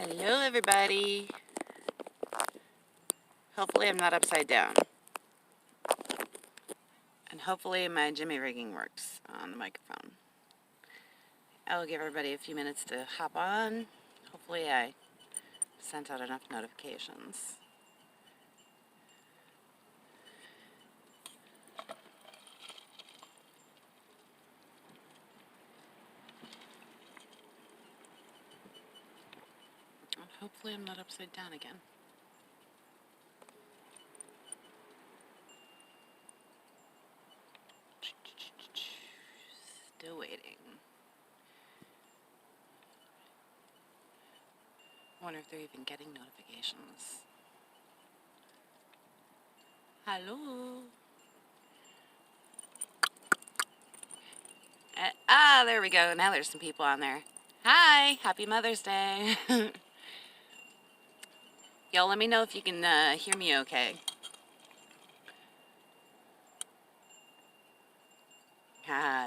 Hello everybody. Hopefully I'm not upside down. And hopefully my jimmy rigging works on the microphone. I'll give everybody a few minutes to hop on. Hopefully I sent out enough notifications. And hopefully I'm not upside down again. Still waiting. I wonder if they're even getting notifications. Hello. There we go. Now there's some people on there. Hi, happy Mother's Day. Y'all let me know if you can hear me okay.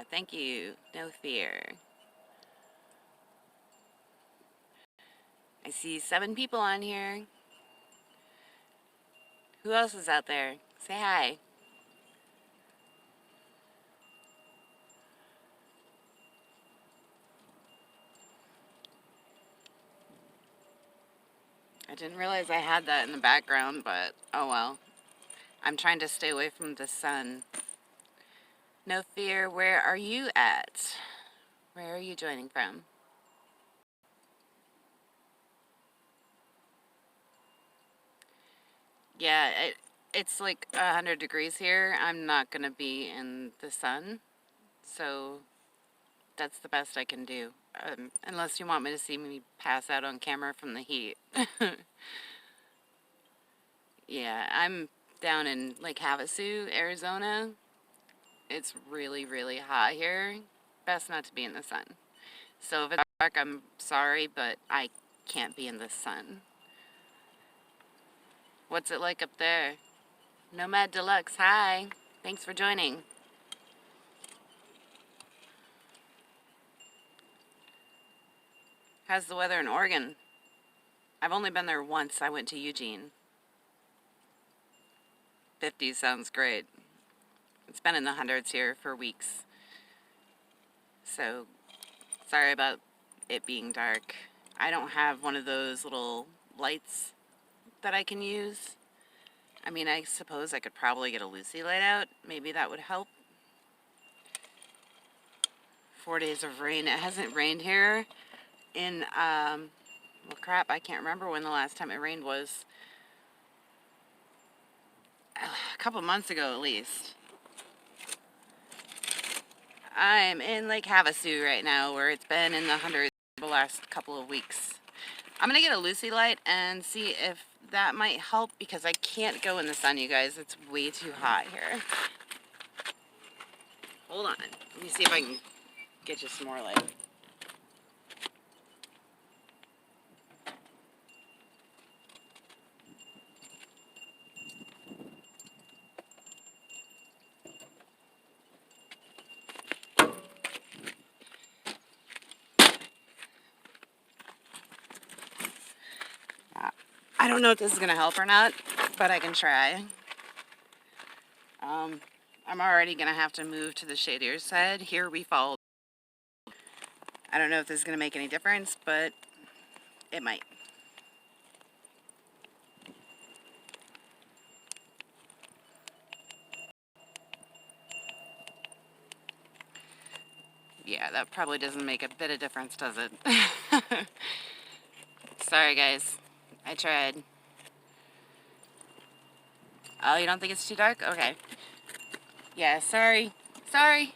Thank you. No fear. I see 7 people on here. Who else is out there? Say hi. I didn't realize I had that in the background, but oh well. I'm trying to stay away from the sun. No fear, where are you at? Where are you joining from? Yeah, it's like 100 degrees here. I'm not going to be in the sun, so that's the best I can do. Unless you want me to see me pass out on camera from the heat. Yeah, I'm down in Lake Havasu, Arizona. It's really, really hot here. Best not to be in the sun. So if it's dark, I'm sorry, but I can't be in the sun. What's it like up there? Nomad Deluxe, hi. Thanks for joining. How's the weather in Oregon? I've only been there once. I went to Eugene. 50 sounds great. It's been in the hundreds here for weeks. So, sorry about it being dark. I don't have one of those little lights that I can use. I mean, I suppose I could probably get a Lucy light out. Maybe that would help. 4 days of rain. It hasn't rained here in, well crap, I can't remember when the last time it rained was. A couple months ago at least. I'm in Lake Havasu right now, where it's been in the hundreds the last couple of weeks. I'm gonna get a Lucy light and see if that might help, because I can't go in the sun, you guys. It's way too hot here. Hold on. Let me see if I can get you some more light. I don't know if this is gonna help or not, but I can try. I'm already gonna have to move to the shadier side. Here we fall. I don't know if this is gonna make any difference, but it might. Yeah, that probably doesn't make a bit of difference, does it? Sorry, guys. I tried. Oh, you don't think it's too dark? Okay. Yeah, sorry. Sorry.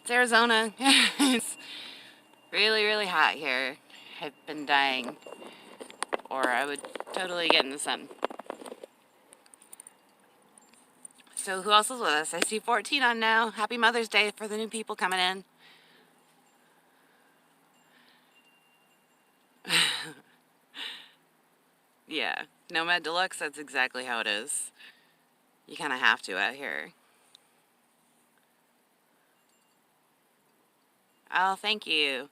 It's Arizona. It's really, really hot here. I've been dying. Or I would totally get in the sun. So who else is with us? I see 14 on now. Happy Mother's Day for the new people coming in. Yeah, Nomad Deluxe, that's exactly how it is. You kind of have to out here. Oh, thank you.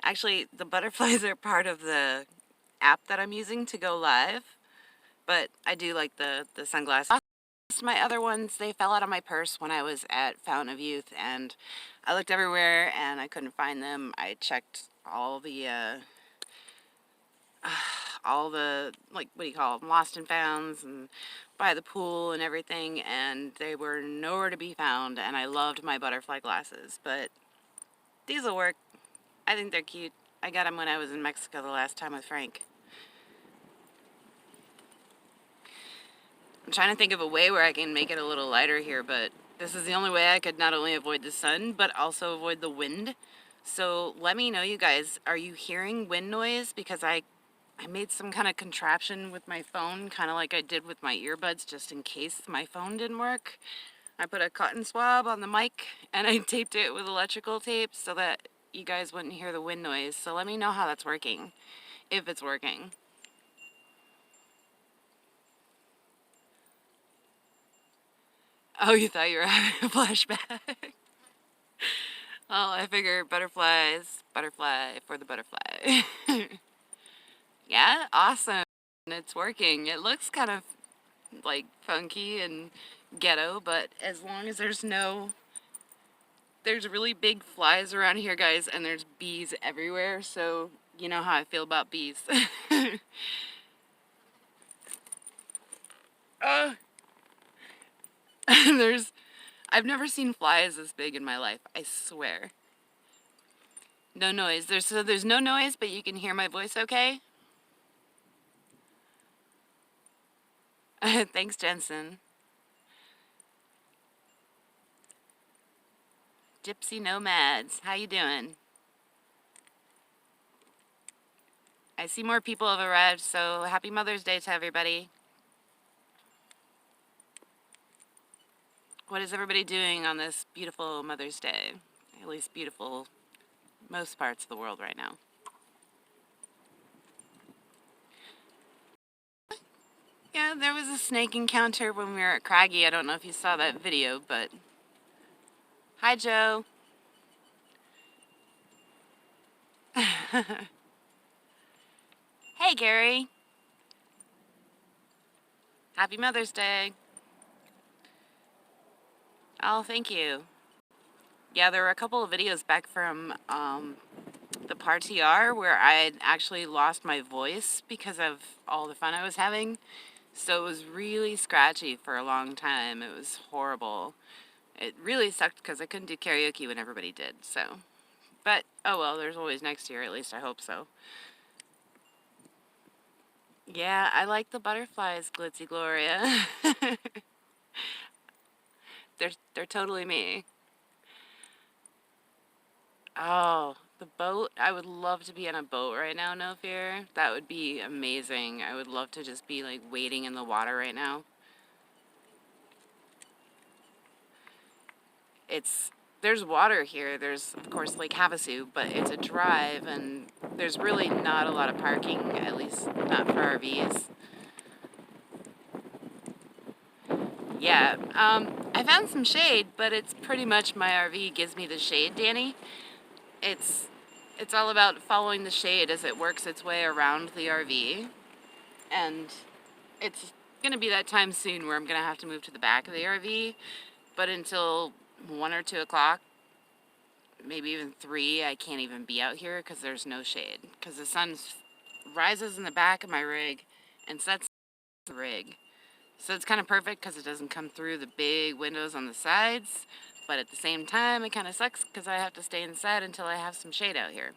Actually, the butterflies are part of the app that I'm using to go live, but I do like the sunglasses. My other ones, they fell out of my purse when I was at Fountain of Youth, and I looked everywhere and I couldn't find them. I checked all the like, what do you call them, lost and founds, and by the pool and everything, and they were nowhere to be found. And I loved my butterfly glasses, but these will work. I think they're cute. I got them when I was in Mexico the last time with Frank. I'm trying to think of a way where I can make it a little lighter here, but this is the only way I could not only avoid the sun, but also avoid the wind. So let me know, you guys, are you hearing wind noise? Because I made some kind of contraption with my phone, kind of like I did with my earbuds, just in case my phone didn't work. I put a cotton swab on the mic and I taped it with electrical tape so that you guys wouldn't hear the wind noise. So let me know how that's working, if it's working. Oh, you thought you were having a flashback? Well, I figure butterflies, butterfly for the butterfly. Yeah, awesome. It's working. It looks kind of like funky and ghetto, but as long as there's really big flies around here, guys, and there's bees everywhere, so you know how I feel about bees. uh, I've never seen flies this big in my life, I swear. No noise. There's no noise, but you can hear my voice okay? Thanks, Jensen. Gypsy Nomads, how you doing? I see more people have arrived, so happy Mother's Day to everybody. What is everybody doing on this beautiful Mother's Day? At least beautiful most parts of the world right now. Yeah, there was a snake encounter when we were at Craggy. I don't know if you saw that video, but... Hi, Joe. Hey, Gary. Happy Mother's Day. Oh, thank you. Yeah, there were a couple of videos back from the PAR-TR where I had actually lost my voice because of all the fun I was having. So it was really scratchy for a long time. It was horrible. It really sucked because I couldn't do karaoke when everybody did, so. But, oh well, there's always next year, at least I hope so. Yeah, I like the butterflies, Glitzy Gloria. They're totally me. Oh, the boat. I would love to be on a boat right now, No Fear. That would be amazing. I would love to just be like wading in the water right now. There's water here. There's, of course, Lake Havasu, but it's a drive, and there's really not a lot of parking, at least not for RVs. Yeah, I found some shade, but it's pretty much my RV gives me the shade, Danny. It's all about following the shade as it works its way around the RV, and it's gonna be that time soon where I'm gonna have to move to the back of the RV, but until 1 or 2 o'clock, maybe even 3, I can't even be out here because there's no shade, because the sun rises in the back of my rig and sets the rig. So it's kind of perfect because it doesn't come through the big windows on the sides, but at the same time it kind of sucks because I have to stay inside until I have some shade out here.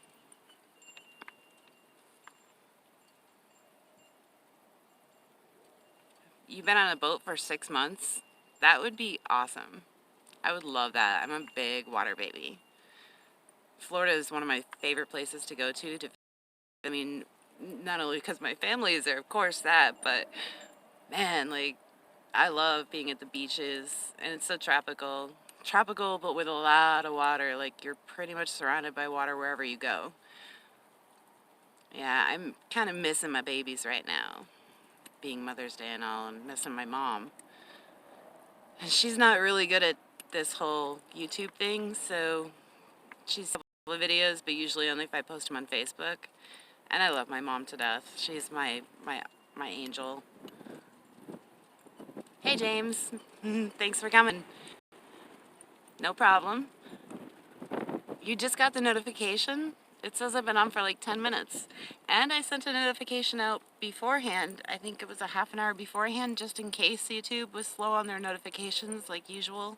You've been on a boat for 6 months? That would be awesome. I would love that. I'm a big water baby. Florida is one of my favorite places to go to. I mean, not only because my family is there, of course that, but man, like, I love being at the beaches, and it's so tropical. Tropical, but with a lot of water. Like, you're pretty much surrounded by water wherever you go. Yeah, I'm kind of missing my babies right now, being Mother's Day and all, and missing my mom. And she's not really good at this whole YouTube thing, so she's a couple of videos, but usually only if I post them on Facebook. And I love my mom to death. She's my angel. Hey James, thanks for coming. No problem. You just got the notification? It says I've been on for like 10 minutes. And I sent a notification out beforehand. I think it was a half an hour beforehand, just in case YouTube was slow on their notifications like usual.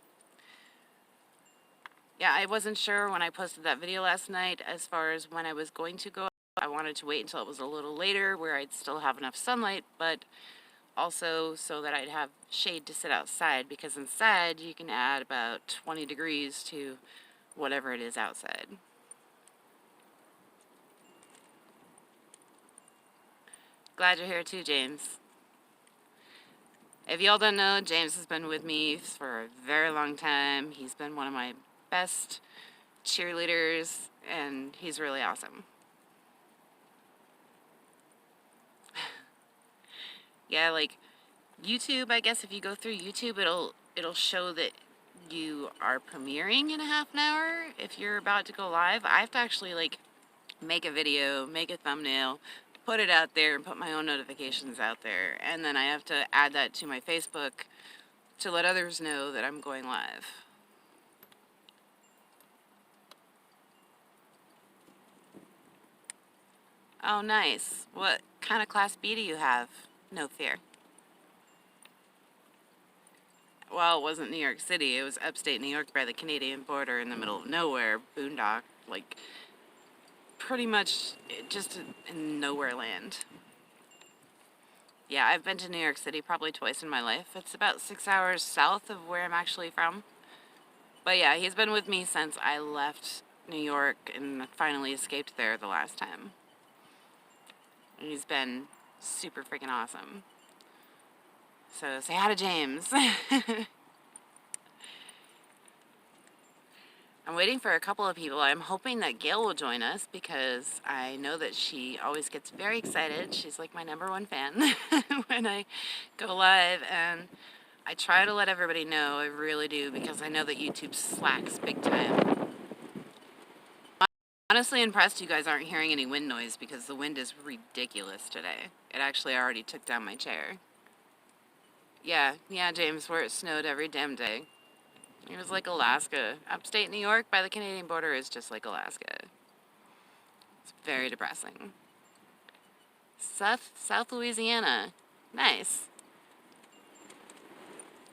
Yeah, I wasn't sure when I posted that video last night as far as when I was going to go. I wanted to wait until it was a little later where I'd still have enough sunlight, but also so that I'd have shade to sit outside, because inside you can add about 20 degrees to whatever it is outside. Glad you're here too, James. If y'all don't know, James has been with me for a very long time. He's been one of my best cheerleaders, and he's really awesome. Yeah, like YouTube, I guess if you go through YouTube, it'll show that you are premiering in a half an hour. If you're about to go live, I have to actually like make a video, make a thumbnail, put it out there, and put my own notifications out there. And then I have to add that to my Facebook to let others know that I'm going live. Oh, nice. What kind of Class B do you have? No fear. Well, it wasn't New York City. It was upstate New York by the Canadian border in the middle of nowhere, boondock, like pretty much just in nowhere land. Yeah, I've been to New York City probably twice in my life. It's about 6 hours south of where I'm actually from. But yeah, he's been with me since I left New York and finally escaped there the last time. And he's been super freaking awesome. So say hi to James. I'm waiting for a couple of people. I'm hoping that Gail will join us because I know that she always gets very excited. She's like my #1 fan when I go live, and I try to let everybody know. I really do, because I know that YouTube slacks big time. Honestly impressed you guys aren't hearing any wind noise, because the wind is ridiculous today. It actually already took down my chair. Yeah, James, where it snowed every damn day. It was like Alaska. Upstate New York by the Canadian border is just like Alaska. It's very depressing. South Louisiana. Nice.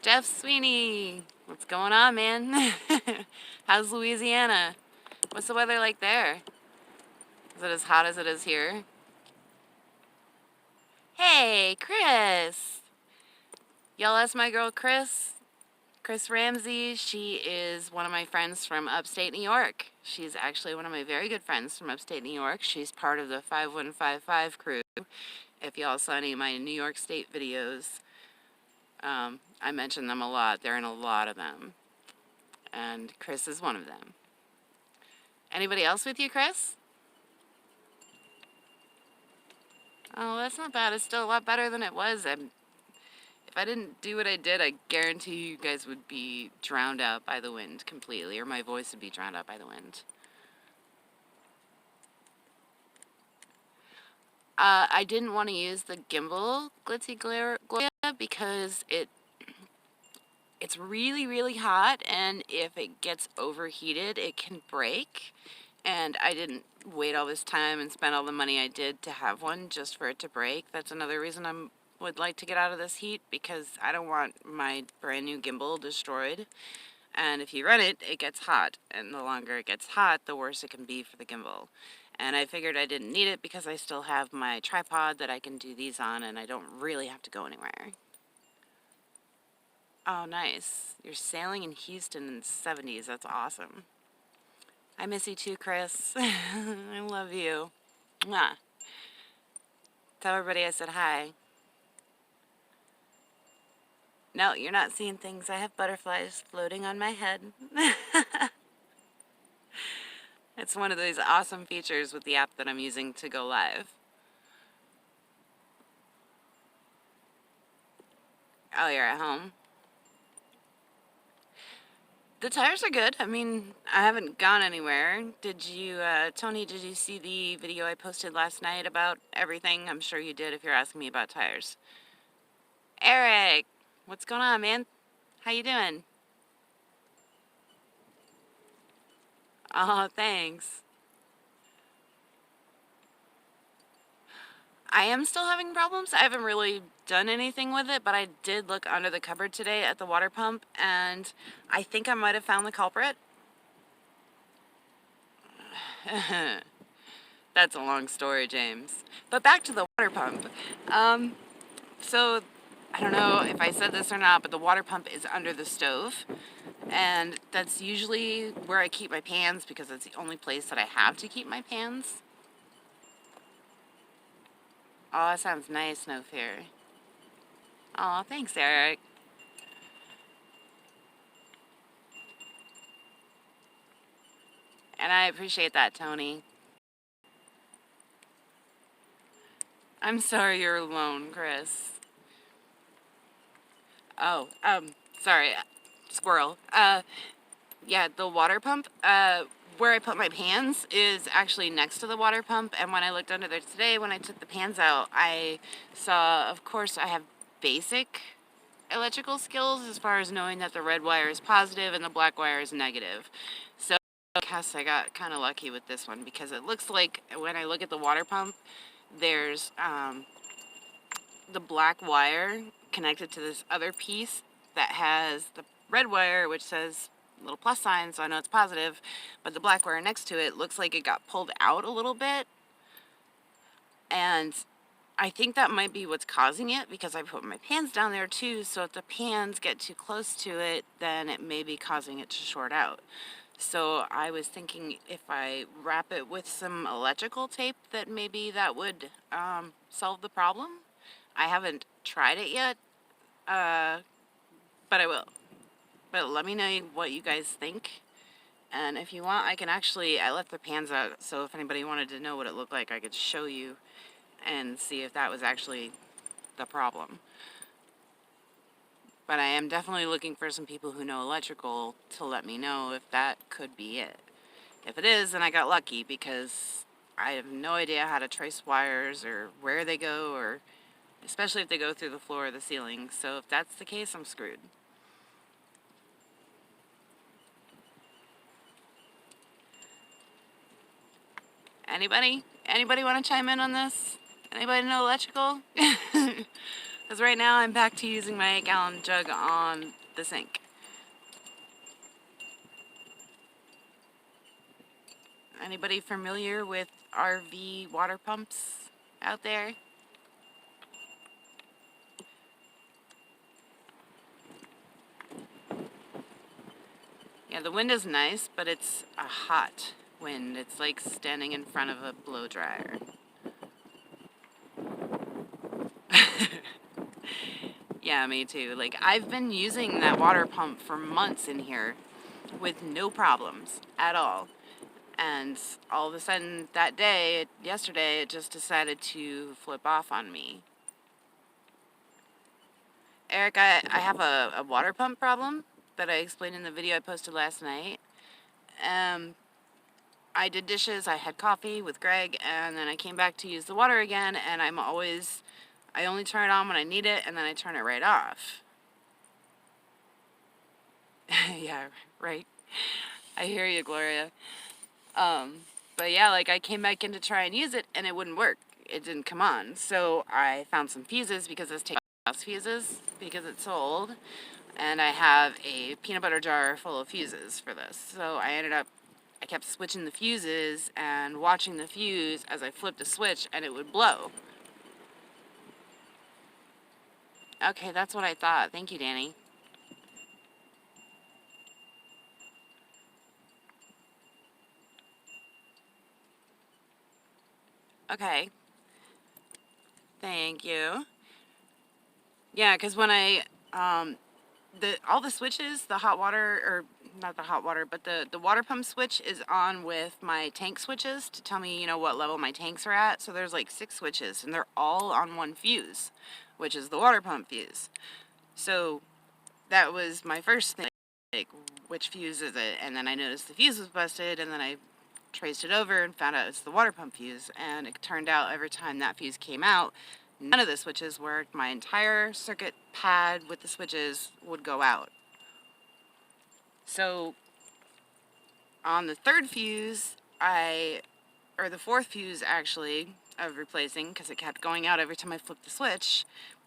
Jeff Sweeney. What's going on, man? How's Louisiana? What's the weather like there? Is it as hot as it is here? Hey, Chris. Y'all ask my girl Chris Ramsey. She is one of my friends from upstate New York. She's actually one of my very good friends from upstate New York. She's part of the 5155 crew. If y'all saw any of my New York State videos, I mention them a lot. They're in a lot of them. And Chris is one of them. Anybody else with you, Chris? Oh, that's not bad. It's still a lot better than it was. If I didn't do what I did, I guarantee you guys would be drowned out by the wind completely, or my voice would be drowned out by the wind. I didn't want to use the gimbal Glitzy Gloria because it's really, really hot, and if it gets overheated, it can break. And I didn't wait all this time and spend all the money I did to have one just for it to break. That's another reason I would like to get out of this heat, because I don't want my brand new gimbal destroyed. And if you run it, it gets hot, and the longer it gets hot, the worse it can be for the gimbal. And I figured I didn't need it because I still have my tripod that I can do these on, and I don't really have to go anywhere. Oh, nice. You're sailing in Houston in the 70s. That's awesome. I miss you too, Chris. I love you. Mwah. Tell everybody I said hi. No, you're not seeing things. I have butterflies floating on my head. It's one of those awesome features with the app that I'm using to go live. Oh, you're at home? The tires are good. I mean, I haven't gone anywhere. Did you, Tony, did you see the video I posted last night about everything? I'm sure you did if you're asking me about tires. Eric, what's going on, man? How you doing? Oh, thanks. I am still having problems. I haven't really done anything with it, but I did look under the cupboard today at the water pump, and I think I might have found the culprit. That's a long story, James. But back to the water pump. So, I don't know if I said this or not, but the water pump is under the stove. And that's usually where I keep my pans because it's the only place that I have to keep my pans. Oh, that sounds nice, Snow Fairy. Oh, thanks, Eric. And I appreciate that, Tony. I'm sorry you're alone, Chris. Oh, sorry, squirrel. Yeah, the water pump, where I put my pans is actually next to the water pump, and when I looked under there today, when I took the pans out, I saw, of course, I have basic electrical skills as far as knowing that the red wire is positive and the black wire is negative. So I guess I got kind of lucky with this one because it looks like when I look at the water pump, there's the black wire connected to this other piece that has the red wire, which says little plus sign, so I know it's positive, but the black wire next to it looks like it got pulled out a little bit, and I think that might be what's causing it because I put my pans down there too, so if the pans get too close to it, then it may be causing it to short out. So I was thinking if I wrap it with some electrical tape that maybe that would solve the problem. I haven't tried it yet, but I will. But let me know what you guys think. And if you want, I can actually, I left the pans out, so if anybody wanted to know what it looked like, I could show you and see if that was actually the problem. But I am definitely looking for some people who know electrical to let me know if that could be it. If it is, then I got lucky because I have no idea how to trace wires or where they go, or especially if they go through the floor or the ceiling. So if that's the case, I'm screwed. Anybody? Anybody want to chime in on this? Anybody know electrical? Because right now I'm back to using my 8-gallon jug on the sink. Anybody familiar with RV water pumps out there? Yeah, the wind is nice, but it's a hot wind. It's like standing in front of a blow dryer. Yeah, me too. Like, I've been using that water pump for months in here with no problems at all. And all of a sudden that day, yesterday, it just decided to flip off on me. Eric, I have a water pump problem that I explained in the video I posted last night. I did dishes, I had coffee with Greg, and then I came back to use the water again, and I only turn it on when I need it, and then I turn it right off. Yeah, right. I hear you, Gloria. But yeah, like I came back in to try and use it, and it wouldn't work. It didn't come on. So I found some fuses because it's taking fuses because it's so old, and I have a peanut butter jar full of fuses for this. So I kept switching the fuses and watching the fuse as I flipped a switch, and it would blow. Okay, that's what I thought. Thank you, Danny. Okay. Thank you. Yeah, because when all the switches, the hot water, or not the hot water, but the water pump switch is on with my tank switches to tell me, what level my tanks are at. So there's like 6 switches, and they're all on one fuse, which is the water pump fuse. So that was my first thing. Like, which fuse is it? And then I noticed the fuse was busted, and then I traced it over and found out it's the water pump fuse. And it turned out every time that fuse came out, none of the switches worked. My entire circuit pad with the switches would go out. So on the third fuse, or the fourth fuse actually, of replacing, because it kept going out every time I flipped the switch,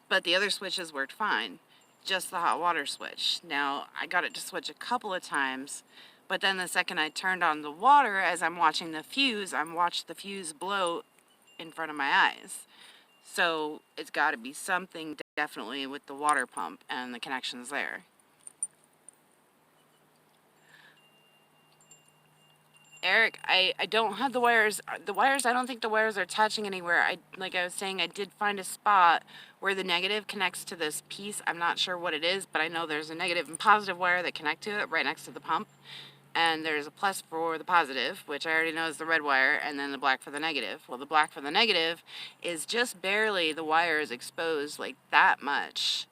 but the other switches worked fine. Just the hot water switch. Now, I got it to switch a couple of times, but then the second I turned on the water, as I'm watching the fuse, I watched the fuse blow in front of my eyes. So it's got to be something definitely with the water pump and the connections there. Eric, I don't have the wires. I don't think the wires are touching anywhere. Like I was saying, I did find a spot where the negative connects to this piece. I'm not sure what it is, but I know there's a negative and positive wire that connect to it right next to the pump. And there's a plus for the positive, which I already know is the red wire, and then the black for the negative. Well, the black for the negative is just barely, the wire is exposed like that much,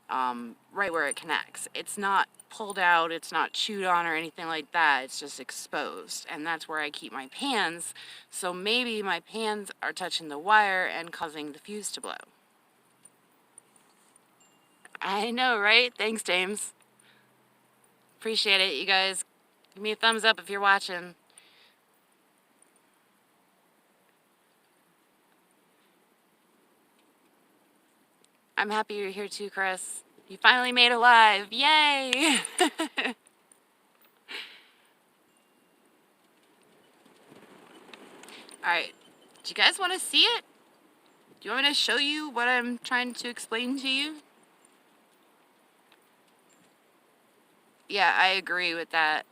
right where it connects. It's not pulled out, it's not chewed on or anything like that, it's just exposed. And that's where I keep my pans, so maybe my pans are touching the wire and causing the fuse to blow. I know, right? Thanks, James. Appreciate it, you guys. Give me a thumbs up if you're watching. I'm happy you're here too, Chris. You finally made it live. Yay! Alright, do you guys want to see it? Do you want me to show you what I'm trying to explain to you? Yeah, I agree with that.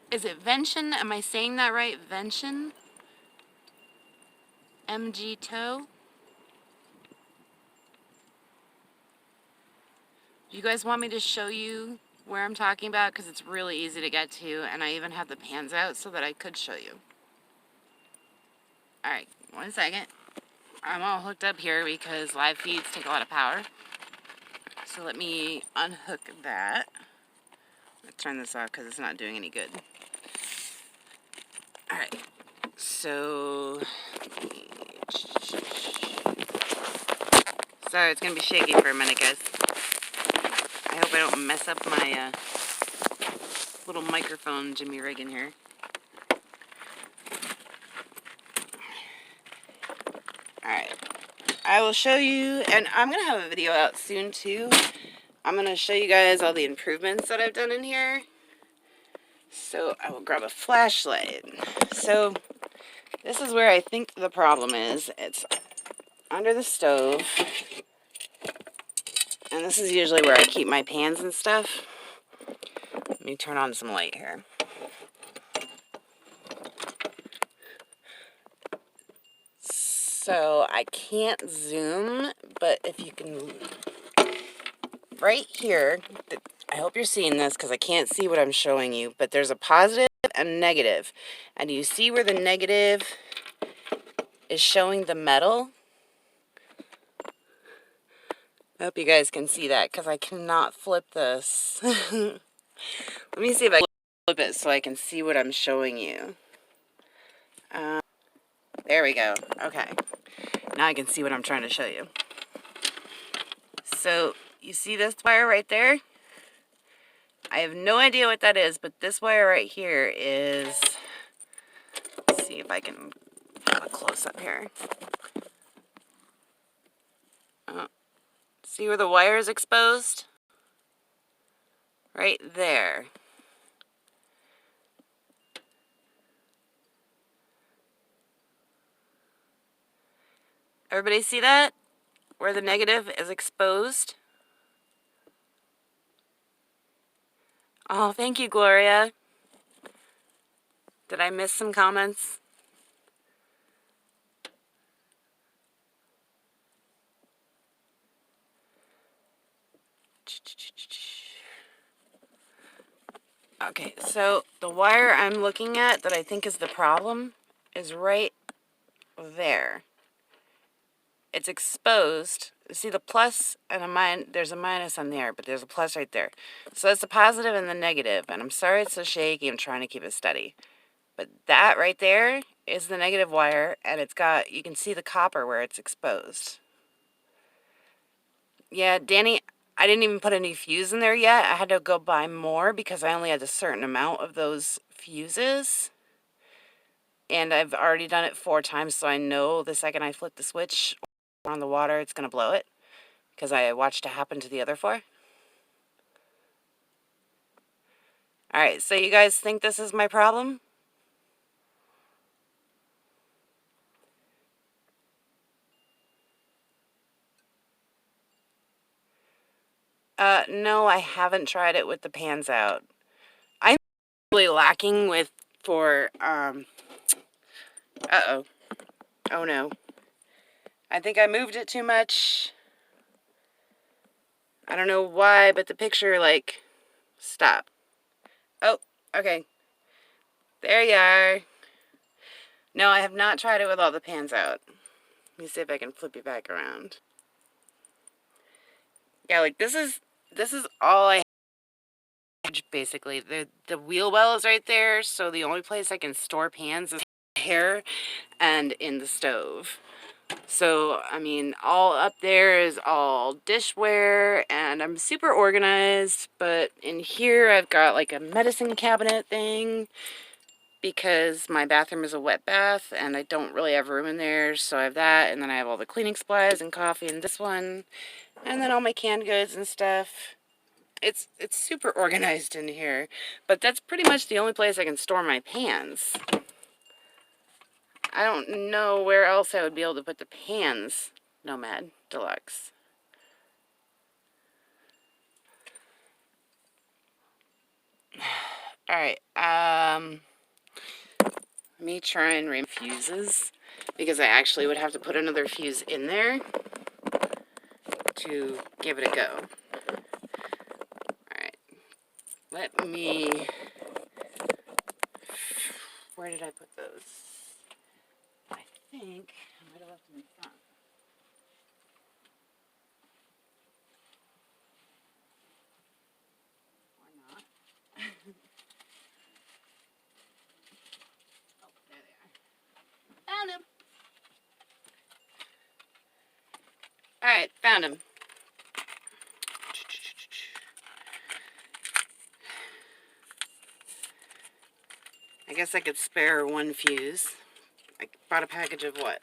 Is it Vention? Am I saying that right? Vention? MG Toe? Do you guys want me to show you where I'm talking about? Because it's really easy to get to, and I even have the pans out so that I could show you. Alright, 1 second. I'm all hooked up here because live feeds take a lot of power. So let me unhook that. I'll turn this off because it's not doing any good. Alright, so... Sorry, it's going to be shaky for a minute, guys. I hope I don't mess up my little microphone Jimmy rig in here. Alright, I will show you, and I'm going to have a video out soon too. I'm going to show you guys all the improvements that I've done in here. So I will grab a flashlight. So this is where I think the problem is. It's under the stove. And this is usually where I keep my pans and stuff. Let me turn on some light here. So I can't zoom, but if you can, right here, I hope you're seeing this because I can't see what I'm showing you, but there's a positive and negative. And you see where the negative is showing the metal? I hope you guys can see that because I cannot flip this. Let me see if I can flip it so I can see what I'm showing you. There we go. Okay. Now I can see what I'm trying to show you. So, you see this wire right there? I have no idea what that is, but this wire right here is... Let's see if I can have a close-up here. See where the wire is exposed? Right there. Everybody see that? Where the negative is exposed? Oh, thank you, Gloria. Did I miss some comments? Okay, so the wire I'm looking at that I think is the problem is right there. it's exposed. See the plus and a minus, there's a minus on there, but there's a plus right there. So that's the positive and the negative, and I'm sorry it's so shaky, I'm trying to keep it steady. But that right there is the negative wire, and it's got, you can see the copper where it's exposed. Yeah, Danny, I didn't even put any fuse in there yet. I had to go buy more because I only had a certain amount of those fuses. And I've already done it 4 times, so I know the second I flip the switch on the water, it's going to blow it. Because I watched it happen to the other 4. Alright, so you guys think this is my problem? No, I haven't tried it with the pans out. I'm really lacking with, uh-oh. Oh no. I think I moved it too much. I don't know why, but the picture, like, stopped. Oh, okay. There you are. No, I have not tried it with all the pans out. Let me see if I can flip you back around. Yeah, like, this is all I have, basically. The wheel well is right there, so the only place I can store pans is here and in the stove. So, I mean, all up there is all dishware, and I'm super organized, but in here I've got like a medicine cabinet thing because my bathroom is a wet bath and I don't really have room in there, so I have that, and then I have all the cleaning supplies and coffee in this one, and then all my canned goods and stuff. It's super organized in here, but that's pretty much the only place I can store my pans. I don't know where else I would be able to put the pans, Nomad Deluxe. Alright, let me try and remove fuses, because I actually would have to put another fuse in there to give it a go. Alright, let me... Where did I put those? I think I might have left them in front. Or not. Oh, there they are. Found him! Alright, found him. I guess I could spare 1 fuse. I bought a package of what?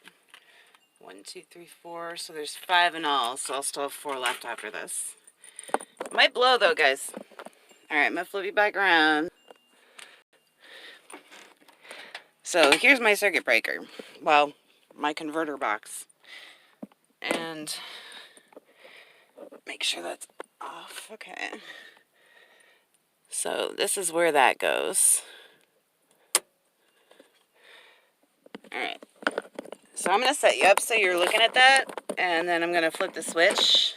1, 2, 3, 4. So there's 5 in all. So I'll still have 4 left after this. It might blow though, guys. Alright, I'm gonna flip you back around. So here's my circuit breaker. Well, my converter box. And make sure that's off. Okay. So this is where that goes. Alright. So I'm going to set you up so you're looking at that, and then I'm going to flip the switch,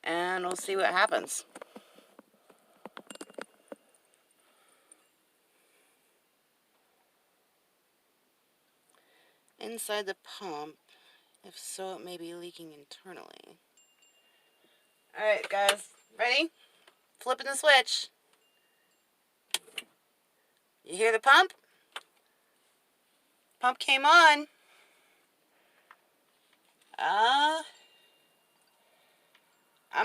and we'll see what happens. Inside the pump, if so, it may be leaking internally. Alright guys, ready? Flipping the switch. You hear the pump? Pump came on. I'm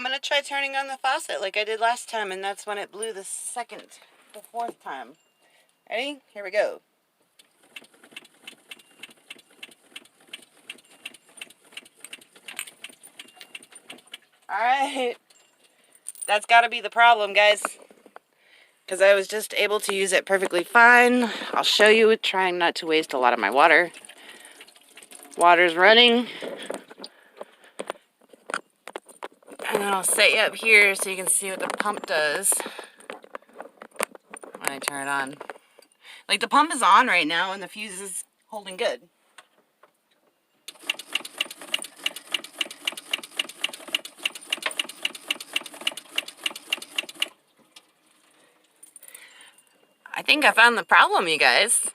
going to try turning on the faucet like I did last time, and that's when it blew the 4th time. Ready? Here we go. Alright. That's got to be the problem, guys. Because I was just able to use it perfectly fine. I'll show you, trying not to waste a lot of my water. Water's running. And then I'll set you up here so you can see what the pump does when I turn it on. Like, the pump is on right now and the fuse is holding good. I think I found the problem, you guys.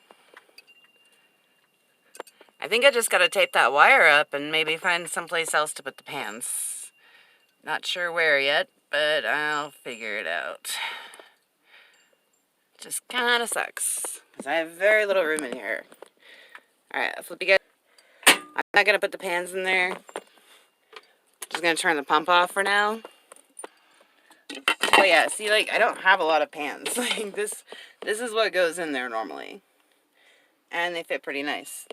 I think I just gotta tape that wire up and maybe find someplace else to put the pans. Not sure where yet, but I'll figure it out. Just kinda sucks, because I have very little room in here. Alright, that's what we get. I'm not gonna put the pans in there. Just gonna turn the pump off for now. But yeah, see, like, I don't have a lot of pans. Like, this is what goes in there normally. And they fit pretty nice.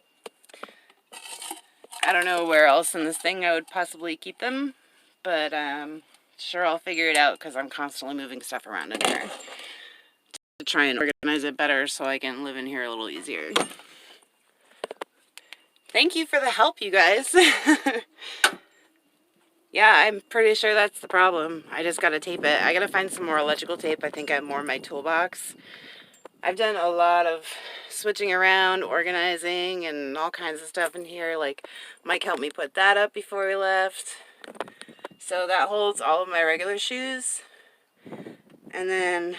I don't know where else in this thing I would possibly keep them, but sure, I'll figure it out, because I'm constantly moving stuff around in here to try and organize it better so I can live in here a little easier. Thank you for the help, you guys. Yeah, I'm pretty sure that's the problem. I just gotta tape it. I gotta find some more electrical tape. I think I have more in my toolbox. I've done a lot of switching around, organizing, and all kinds of stuff in here. Like, Mike helped me put that up before we left. So that holds all of my regular shoes. And then,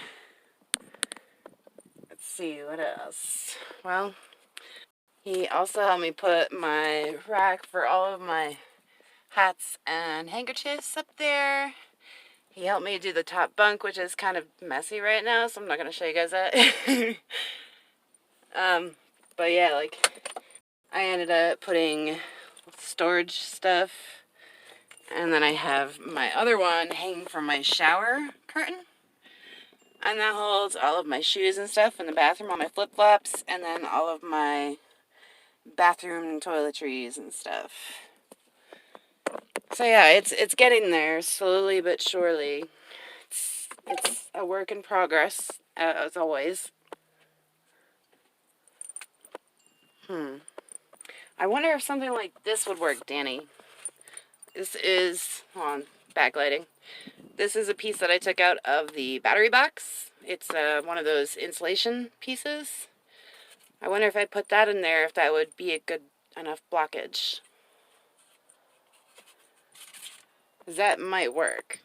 let's see, what else? Well, he also helped me put my rack for all of my hats and handkerchiefs up there. He helped me do the top bunk, which is kind of messy right now, so I'm not going to show you guys that. But yeah, like, I ended up putting storage stuff, and then I have my other one hanging from my shower curtain, and that holds all of my shoes and stuff in the bathroom, all my flip-flops, and then all of my bathroom toiletries and stuff. So yeah, it's getting there, slowly but surely. It's a work in progress, as always. I wonder if something like this would work, Danny. This is, hold on, backlighting. This is a piece that I took out of the battery box. It's one of those insulation pieces. I wonder if I put that in there, if that would be a good enough blockage. That might work.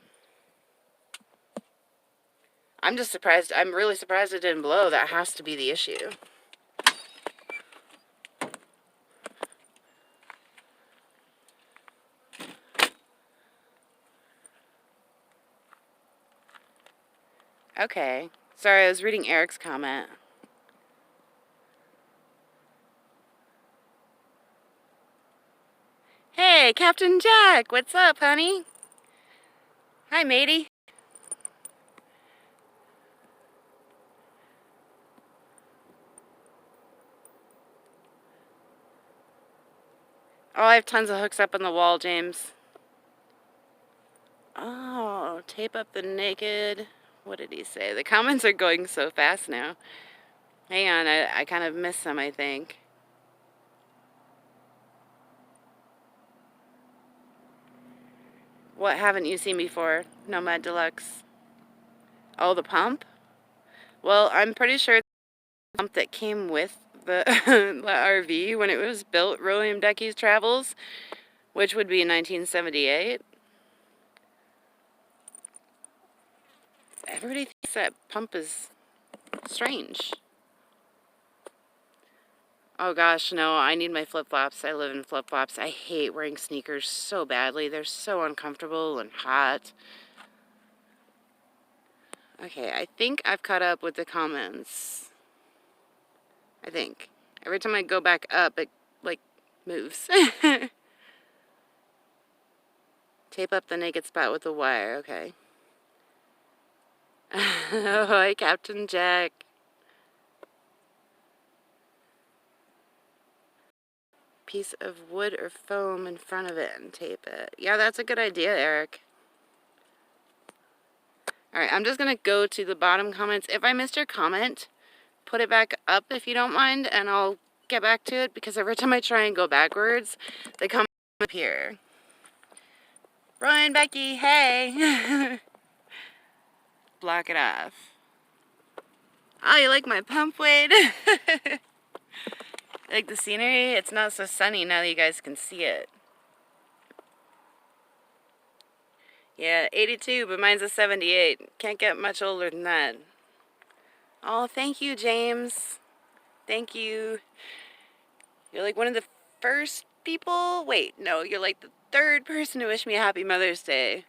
I'm just surprised. I'm really surprised it didn't blow. That has to be the issue. Okay. Sorry, I was reading Eric's comment. Hey, Captain Jack! What's up, honey? Hi, matey. Oh, I have tons of hooks up on the wall, James. Oh, tape up the naked. What did he say? The comments are going so fast now. Hang on, I kind of missed some, I think. What haven't you seen before? Nomad Deluxe. Oh, the pump? Well, I'm pretty sure it's the pump that came with the, the RV when it was built, William Deckey's Travels, which would be in 1978. Everybody thinks that pump is strange. Oh gosh, no, I need my flip-flops. I live in flip-flops. I hate wearing sneakers so badly. They're so uncomfortable and hot. Okay, I think I've caught up with the comments. I think. Every time I go back up, it, like, moves. Tape up the naked spot with the wire. Okay. Oh, hi, Captain Jack. Piece of wood or foam in front of it and tape it. Yeah, that's a good idea, Eric. Alright, I'm just going to go to the bottom comments. If I missed your comment, put it back up if you don't mind, and I'll get back to it, because every time I try and go backwards, they come up here. Ryan, Becky, hey! Block it off. Oh, you like my pump, Wade? Like the scenery? It's not so sunny now that you guys can see it. Yeah, 82, but mine's a 78. Can't get much older than that. Oh, thank you, James. Thank you. You're like one of the first people. Wait, no, you're like the third person to wish me a happy Mother's Day.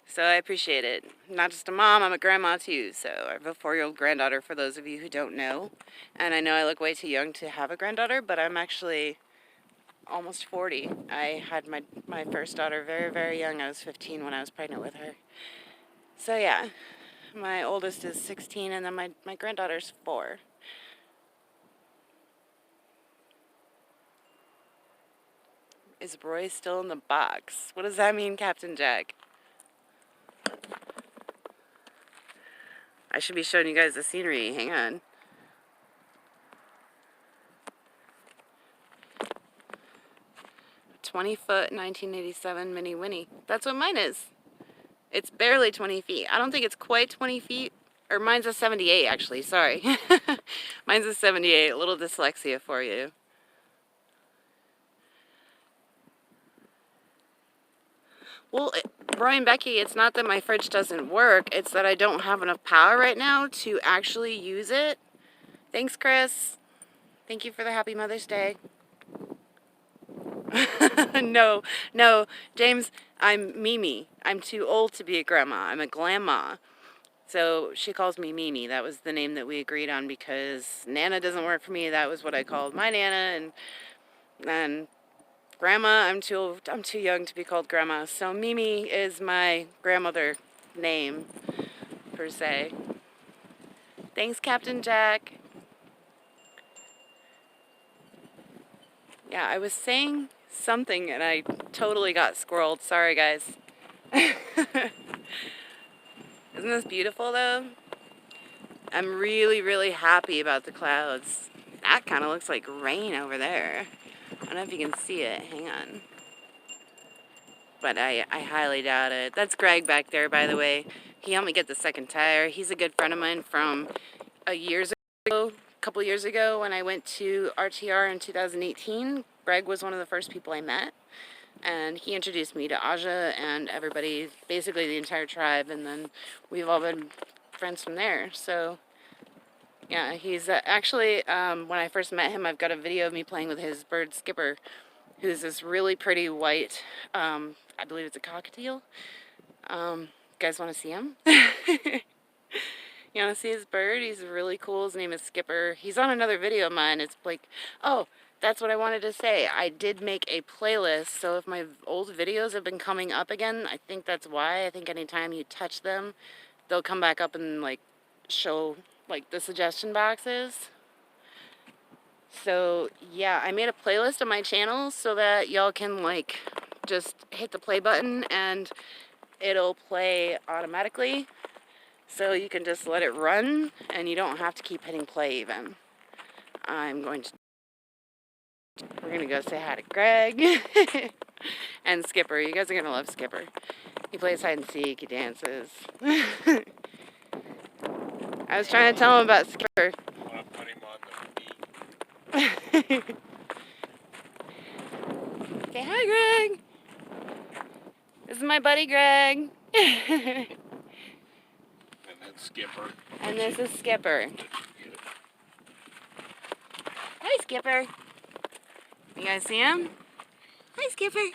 So I appreciate it. Not just a mom, I'm a grandma too. So I have a 4-year-old granddaughter, for those of you who don't know. And I know I look way too young to have a granddaughter, but I'm actually almost 40. I had my first daughter very, very young. I was 15 when I was pregnant with her. So yeah, my oldest is 16, and then my granddaughter's 4. Is Roy still in the box? What does that mean, Captain Jack? I should be showing you guys the scenery. Hang on. "20-foot 1987 Mini Winnie." That's what mine is. It's barely 20 feet. I don't think it's quite 20 feet. Or mine's a 78, actually. Sorry. Mine's a 78. A little dyslexia for you. Well, Roy and Becky, it's not that my fridge doesn't work. It's that I don't have enough power right now to actually use it. Thanks, Chris. Thank you for the happy Mother's Day. No, James, I'm Mimi. I'm too old to be a grandma. I'm a glamma. So she calls me Mimi. That was the name that we agreed on because Nana doesn't work for me. That was what I called my Nana, and Grandma, I'm too young to be called Grandma. So Mimi is my grandmother name, per se. Thanks, Captain Jack. Yeah, I was saying something and I totally got squirreled. Sorry, guys. Isn't this beautiful, though? I'm really, really happy about the clouds. That kind of looks like rain over there. I don't know if you can see it. Hang on. But I highly doubt it. That's Greg back there, by the way. He helped me get the second tire. He's a good friend of mine from a couple years ago when I went to RTR in 2018. Greg was one of the first people I met. And he introduced me to Aja and everybody, basically the entire tribe. And then we've all been friends from there. So, yeah, he's actually, when I first met him, I've got a video of me playing with his bird Skipper, who's this really pretty white, I believe it's a cockatiel. You guys want to see him? You want to see his bird? He's really cool. His name is Skipper. He's on another video of mine. It's like, oh, that's what I wanted to say. I did make a playlist, so if my old videos have been coming up again, I think that's why. I think anytime you touch them, they'll come back up and, like, show, like, the suggestion boxes. So, yeah, I made a playlist on my channel so that y'all can, like, just hit the play button and it'll play automatically. So you can just let it run and you don't have to keep hitting play even. We're gonna go say hi to Greg and Skipper. You guys are gonna love Skipper. He plays hide and seek, he dances. I was trying to tell him about Skipper. I want to put him on the feet. Say hi, Greg. This is my buddy Greg. And that's Skipper. And this is Skipper. Hi, Skipper. You guys see him? Hi, Skipper.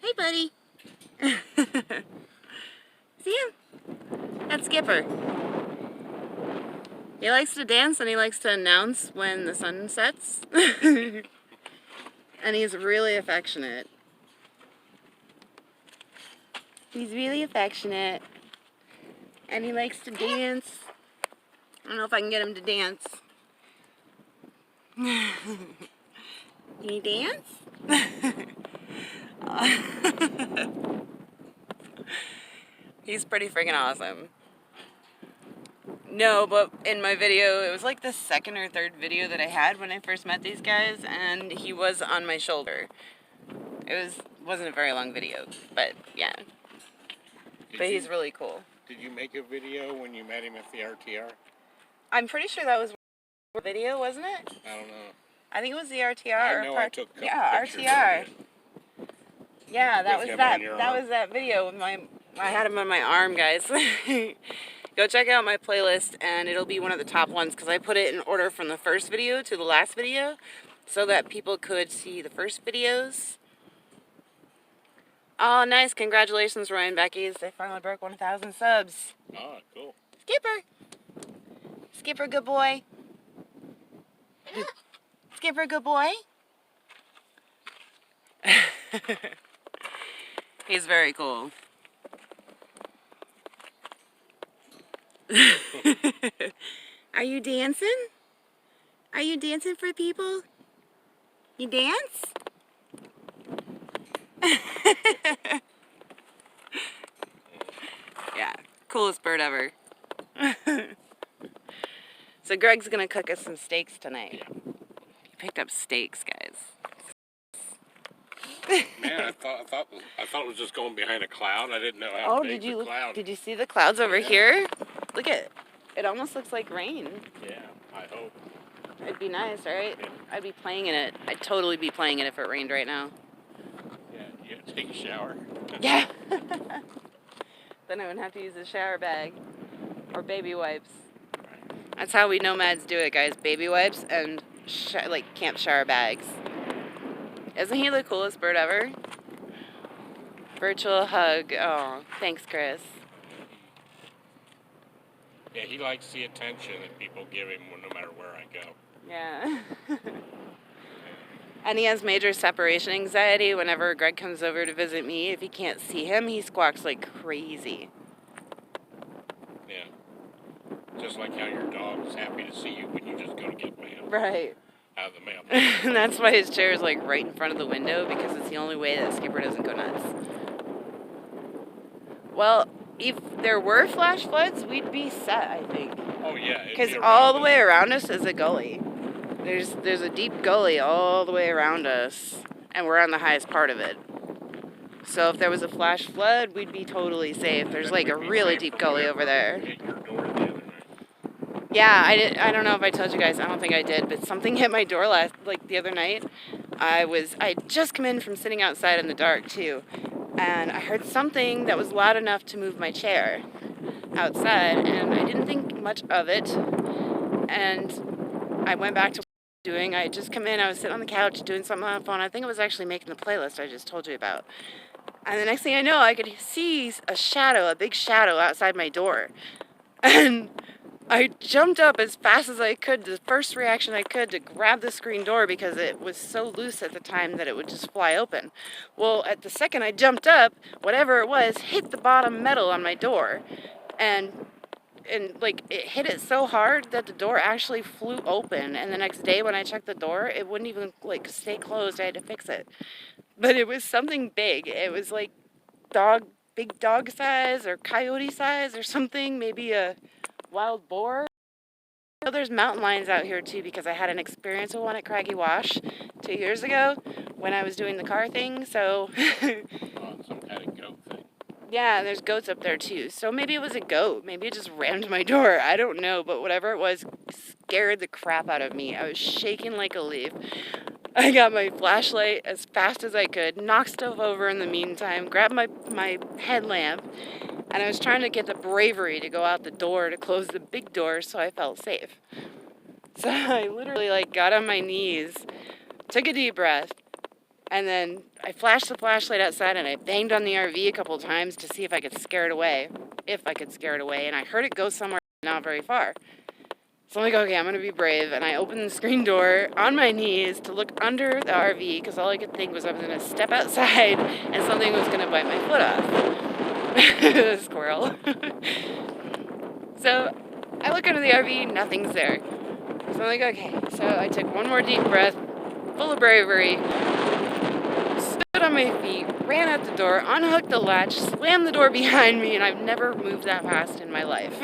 Hey, buddy. See him? That's Skipper. He likes to dance and he likes to announce when the sun sets. And he's really affectionate. He's really affectionate. And he likes to dance. I don't know if I can get him to dance. Can you dance? He's pretty freaking awesome. No, but in my video, it was like the second or third video that I had when I first met these guys, and he was on my shoulder. It wasn't a very long video, but yeah. But he's really cool. Did you make a video when you met him at the RTR? I'm pretty sure that was a video, wasn't it? I don't know. I think it was the RTR. I know I took a couple pictures RTR. of it. Yeah, that With was him that. on your That arm. was that video with I had him on my arm, guys. Go check out my playlist, and it'll be one of the top ones because I put it in order from the first video to the last video. so that people could see the first videos. Oh, nice. Congratulations, Roy and Becky's. They finally broke 1,000 subs. Oh, cool. Skipper. Skipper, good boy. Skipper, good boy. He's very cool. Are you dancing? Are you dancing for people? You dance? Yeah, coolest bird ever. So Greg's gonna cook us some steaks tonight. Yeah. He picked up steaks, guys. Man, I thought it was just going behind a cloud. I didn't know how big the cloud. Did you see the clouds over here? Look at it. It almost looks like rain. Yeah, I hope. It'd be nice, right? Yeah. I'd be playing in it. I'd totally be playing it if it rained right now. Yeah, you gotta take a shower. Yeah. Then I wouldn't have to use a shower bag or baby wipes. That's how we nomads do it, guys. Baby wipes and like camp shower bags. Isn't he the coolest bird ever? Virtual hug. Oh, thanks, Chris. Yeah, he likes the attention that people give him no matter where I go. Yeah. And he has major separation anxiety. Whenever Greg comes over to visit me, if he can't see him, he squawks like crazy. Yeah. Just like how your dog is happy to see you when you just go to get mail Right. out of the mail. And that's why his chair is like right in front of the window, because it's the only way that Skipper doesn't go nuts. Well, if there were flash floods, we'd be set, I think. Oh yeah. Because all the way around us is a gully. There's a deep gully all the way around us, and we're on the highest part of it. So if there was a flash flood, we'd be totally safe. There's like a really deep gully over there. Hit your door the other night. Yeah, I don't know if I told you guys. I don't think I did, but something hit my door the other night. I'd just come in from sitting outside in the dark too, and I heard something that was loud enough to move my chair outside, and I didn't think much of it. And I went back to doing. I had just come in. I was sitting on the couch doing something on the phone. I think I was actually making the playlist I just told you about. And the next thing I know, I could see a big shadow outside my door, and I jumped up as fast as I could, the first reaction I could, to grab the screen door because it was so loose at the time that it would just fly open. Well, at the second I jumped up, whatever it was hit the bottom metal on my door, and like it hit it so hard that the door actually flew open. And the next day when I checked the door, it wouldn't even like stay closed. I had to fix it. But it was something big. It was like big dog size or coyote size or something, maybe a wild boar. So there's mountain lions out here too, because I had an experience with one at Craggy Wash 2 years ago when I was doing the car thing. So Oh, some kind of goat thing. yeah, there's goats up there too. So maybe it was a goat. Maybe it just rammed my door. I don't know, but whatever it was scared the crap out of me. I was shaking like a leaf. I got my flashlight as fast as I could, knocked stuff over in the meantime, grabbed my headlamp, and I was trying to get the bravery to go out the door to close the big door so I felt safe. So I literally got on my knees, took a deep breath, and then I flashed the flashlight outside and I banged on the RV a couple times to see if I could scare it away, and I heard it go somewhere not very far. So I'm like, okay, I'm going to be brave, and I opened the screen door on my knees to look under the RV, because all I could think was I was going to step outside and something was going to bite my foot off. The squirrel. So I look under the RV, nothing's there. So I'm like, okay. So I took one more deep breath, full of bravery, stood on my feet, ran out the door, unhooked the latch, slammed the door behind me, and I've never moved that fast in my life.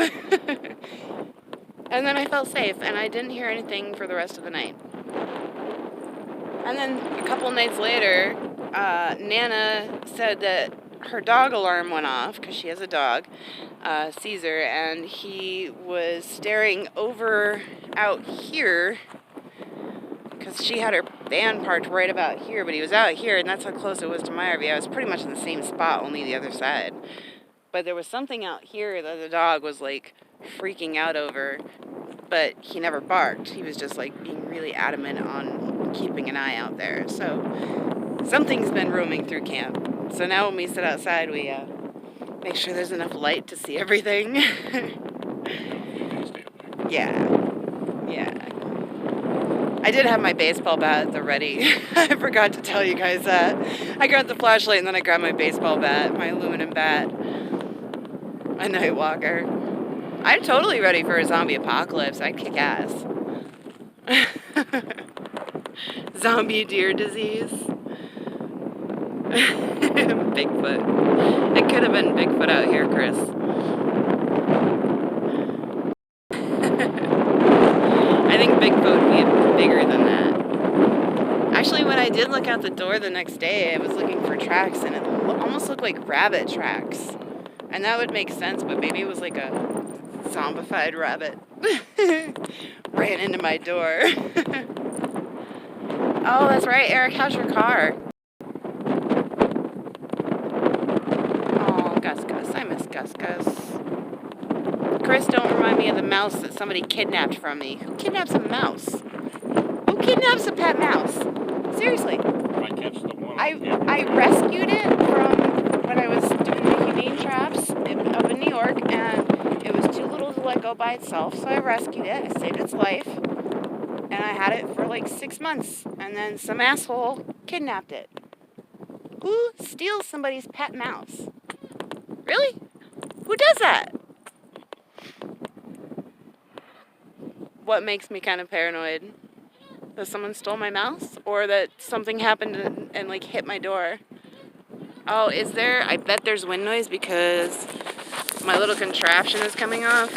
And then I felt safe, and I didn't hear anything for the rest of the night. And then a couple nights later, Nana said that her dog alarm went off, because she has a dog, Caesar, and he was staring over out here, because she had her van parked right about here, but he was out here, and that's how close it was to my RV. I was pretty much in the same spot, only the other side. But there was something out here that the dog was freaking out over, but he never barked. He was just being really adamant on keeping an eye out there. So something's been roaming through camp. So now when we sit outside, we make sure there's enough light to see everything. Yeah. Yeah. I did have my baseball bat at the ready. I forgot to tell you guys that. I grabbed the flashlight and then I grabbed my baseball bat, my aluminum bat, a night walker. I'm totally ready for a zombie apocalypse. I'd kick ass. Zombie deer disease. Bigfoot. It could have been Bigfoot out here, Chris. I think Bigfoot would be bigger than that. Actually, when I did look out the door the next day, I was looking for tracks, and it almost looked like rabbit tracks. And that would make sense, but maybe it was like a zombified rabbit. Ran into my door. Oh, that's right, Eric, how's your car? Oh, Gus Gus, I miss Gus Gus. Chris, don't remind me of the mouse that somebody kidnapped from me. Who kidnaps a mouse? Who kidnaps a pet mouse? Seriously. I rescued it from when I was doing the humane traps up in New York, and it was too little to let go by itself, so I rescued it. I saved its life, and I had it for like 6 months, and then some asshole kidnapped it. Who steals somebody's pet mouse? Really? Who does that? What makes me kind of paranoid? That someone stole my mouse? Or that something happened and like hit my door? Oh, is there? I bet there's wind noise because my little contraption is coming off.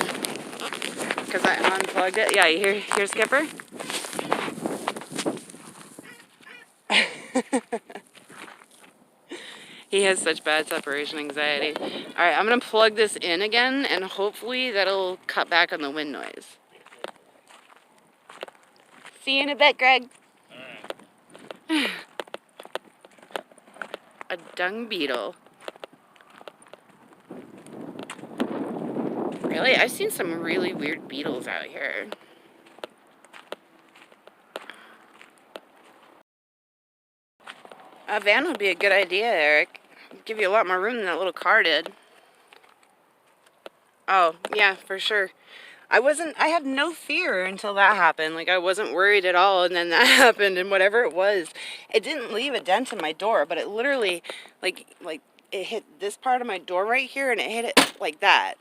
Because I unplugged it. Yeah, you hear Skipper? He has such bad separation anxiety. Alright, I'm going to plug this in again, and hopefully that'll cut back on the wind noise. See you in a bit, Greg. Alright. A dung beetle. Really? I've seen some really weird beetles out here. A van would be a good idea, Eric. It'd give you a lot more room than that little car did. Oh, yeah, for sure. I had no fear until that happened. Like, I wasn't worried at all, and then that happened, and whatever it was, it didn't leave a dent in my door, but it literally, like, it hit this part of my door right here, and it hit it like that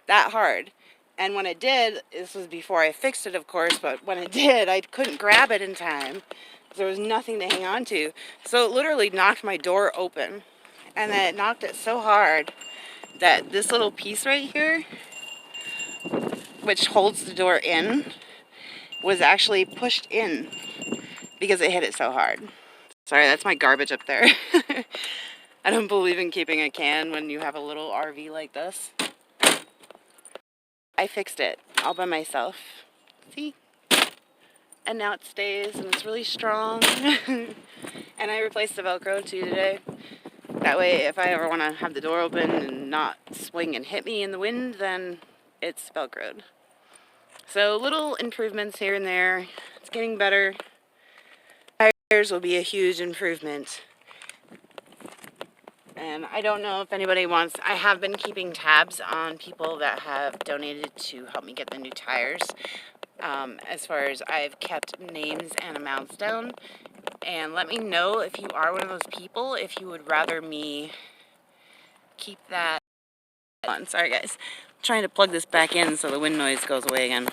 hard. And when it did, this was before I fixed it, of course, but when it did, I couldn't grab it in time. There was nothing to hang on to. So it literally knocked my door open. And then it knocked it so hard that this little piece right here, which holds the door in, was actually pushed in because it hit it so hard. Sorry, that's my garbage up there. I don't believe in keeping a can when you have a little RV like this. I fixed it all by myself. See? And now it stays, and it's really strong. And I replaced the Velcro too today. That way, if I ever want to have the door open and not swing and hit me in the wind, then it's Velcroed. So little improvements here and there. It's getting better. Tires will be a huge improvement. And I don't know if anybody wants... I have been keeping tabs on people that have donated to help me get the new tires. As far as I've kept names and amounts down. And let me know if you are one of those people, if you would rather me keep that on. Sorry guys, I'm trying to plug this back in so the wind noise goes away again.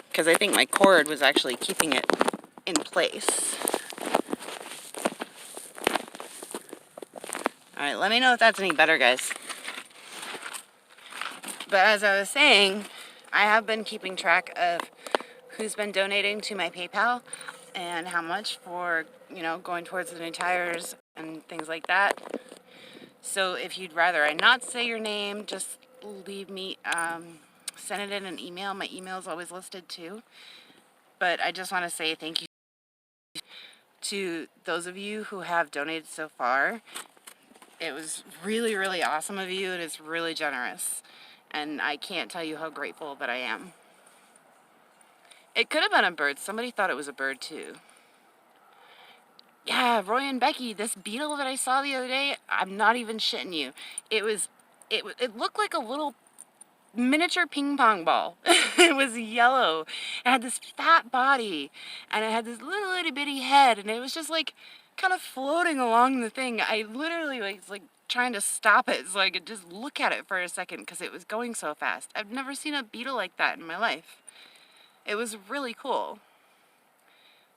Because I think my cord was actually keeping it in place. Alright, let me know if that's any better, guys. But as I was saying, I have been keeping track of who's been donating to my PayPal and how much for, you know, going towards the new tires and things like that. So if you'd rather I not say your name, just leave me, send it in an email. My email is always listed too. But I just want to say thank you to those of you who have donated so far. It was really, really awesome of you. It is really generous. And I can't tell you how grateful that I am. It could have been a bird. Somebody thought it was a bird too. Yeah, Roy and Becky, this beetle that I saw the other day, I'm not even shitting you. It looked like a little miniature ping pong ball. It was yellow. It had this fat body, and it had this little itty bitty head, and it was just like kind of floating along the thing. I literally was like trying to stop it so I could just look at it for a second because it was going so fast. I've never seen a beetle like that in my life. It was really cool.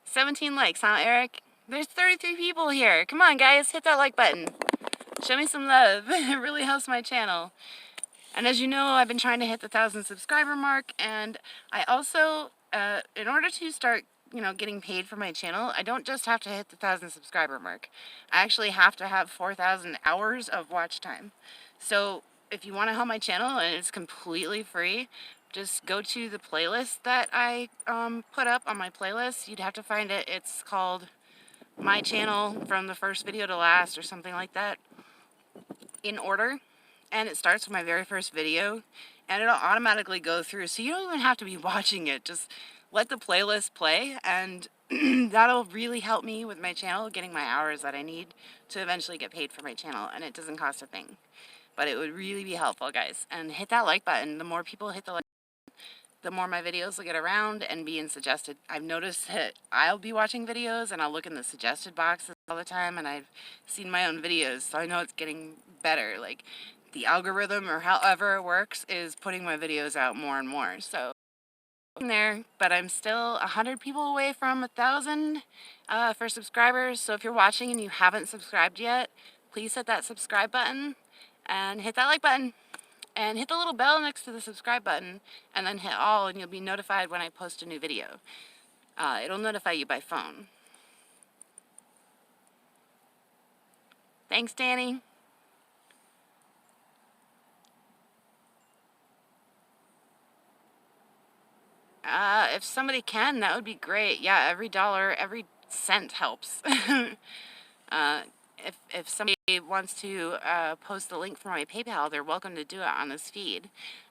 17 likes, huh, Eric? There's 33 people here. Come on, guys, hit that like button. Show me some love. It really helps my channel. And as you know, I've been trying to hit the 1,000 subscriber mark, and I also, in order to start, getting paid for my channel, I don't just have to hit the 1,000 subscriber mark. I actually have to have 4,000 hours of watch time. So if you want to help my channel, and it's completely free, just go to the playlist that I put up on my playlist. You'd have to find it. It's called My Channel from the first video to last or something like that, in order. And it starts with my very first video, and it'll automatically go through, so you don't even have to be watching it. Just let the playlist play, and that'll really help me with my channel, getting my hours that I need to eventually get paid for my channel, and it doesn't cost a thing. But it would really be helpful, guys. And hit that like button. The more people hit the like, the more my videos will get around and being suggested. I've noticed that I'll be watching videos and I'll look in the suggested boxes all the time, and I've seen my own videos, so I know it's getting better. Like, the algorithm, or however it works, is putting my videos out more and more. So there, but I'm still 100 people away from 1,000 for subscribers. So if you're watching and you haven't subscribed yet, please hit that subscribe button and hit that like button and hit the little bell next to the subscribe button, and then hit all, and you'll be notified when I post a new video. It'll notify you by phone. Thanks, Danny. If somebody can, that would be great. Yeah, every dollar, every cent helps. If somebody wants to post the link for my PayPal, they're welcome to do it on this feed.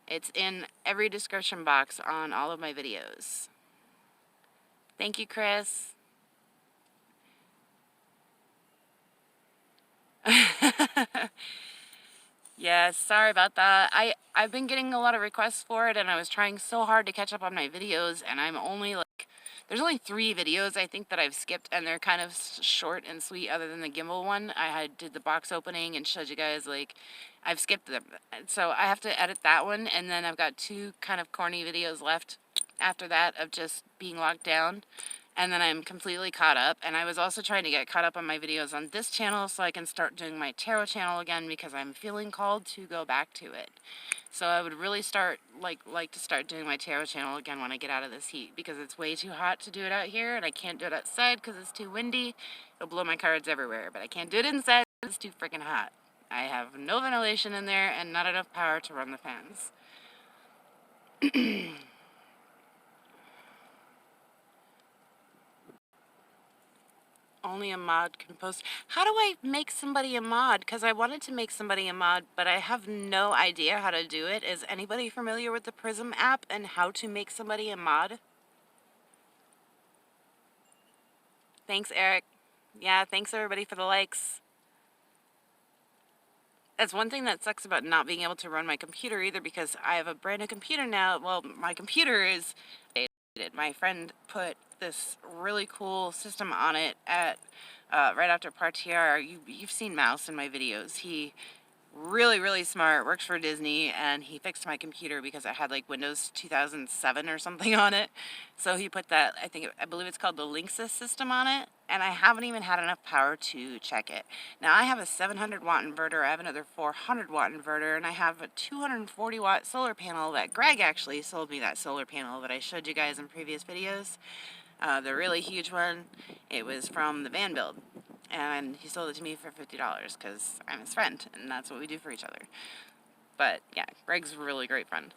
It's in every description box on all of my videos. Thank you, Chris. Yeah, sorry about that. I've been getting a lot of requests for it, and I was trying so hard to catch up on my videos, and I'm only like, there's only 3 videos I think that I've skipped, and they're kind of short and sweet, other than the gimbal one. Did the box opening and showed you guys, like, I've skipped them. So I have to edit that one, and then I've got 2 kind of corny videos left after that of just being locked down. And then I'm completely caught up. And I was also trying to get caught up on my videos on this channel so I can start doing my tarot channel again, because I'm feeling called to go back to it. So I would really like to start doing my tarot channel again when I get out of this heat, because it's way too hot to do it out here, and I can't do it outside because it's too windy. It'll blow my cards everywhere, but I can't do it inside because it's too freaking hot. I have no ventilation in there and not enough power to run the fans. Only a mod can post. How do I make somebody a mod? Because I wanted to make somebody a mod, but I have no idea how to do it. Is anybody familiar with the Prism app and how to make somebody a mod? Thanks, Eric. Yeah, thanks everybody for the likes. That's one thing that sucks about not being able to run my computer either, because I have a brand new computer now. Well, my computer is dated. My friend put this really cool system on it at right after Partier. You've seen Mouse in my videos. He really smart, works for Disney, and he fixed my computer because it had like Windows 2007 or something on it. So he put that, I believe it's called the Linksys system on it, and I haven't even had enough power to check it. Now I have a 700 watt inverter, I have another 400 watt inverter, and I have a 240 watt solar panel that Greg actually sold me, that solar panel that I showed you guys in previous videos. The really huge one, it was from the Van Build. And he sold it to me for $50 because I'm his friend, and that's what we do for each other. But yeah, Greg's a really great friend.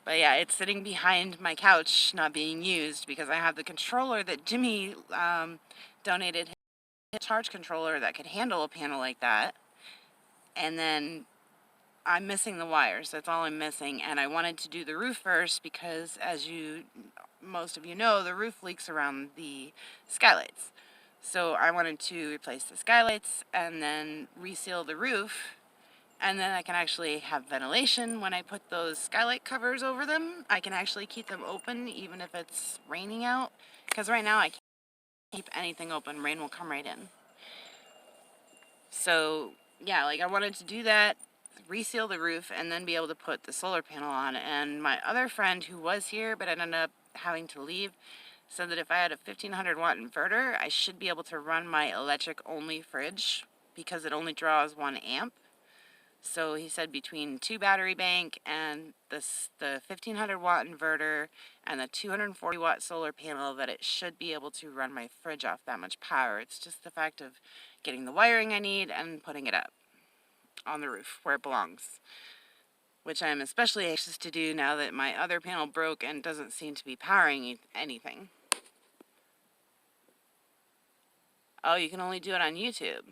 But yeah, it's sitting behind my couch, not being used, because I have the controller that Jimmy donated, his charge controller that could handle a panel like that. And then I'm missing the wires. That's all I'm missing. And I wanted to do the roof first because, as most of you know, the roof leaks around the skylights. So I wanted to replace the skylights and then reseal the roof, and then I can actually have ventilation when I put those skylight covers over them. I can actually keep them open even if it's raining out, because right now I can't keep anything open. Rain will come right in. So yeah, like I wanted to do that, reseal the roof, and then be able to put the solar panel on. And my other friend who was here but ended up having to leave said that if I had a 1500 watt inverter, I should be able to run my electric only fridge because it only draws 1 amp. So he said between 2 battery bank and the 1500 watt inverter and the 240 watt solar panel that it should be able to run my fridge off that much power. It's just the fact of getting the wiring I need and putting it up on the roof where it belongs, which I'm especially anxious to do now that my other panel broke and doesn't seem to be powering anything. Oh, you can only do it on YouTube.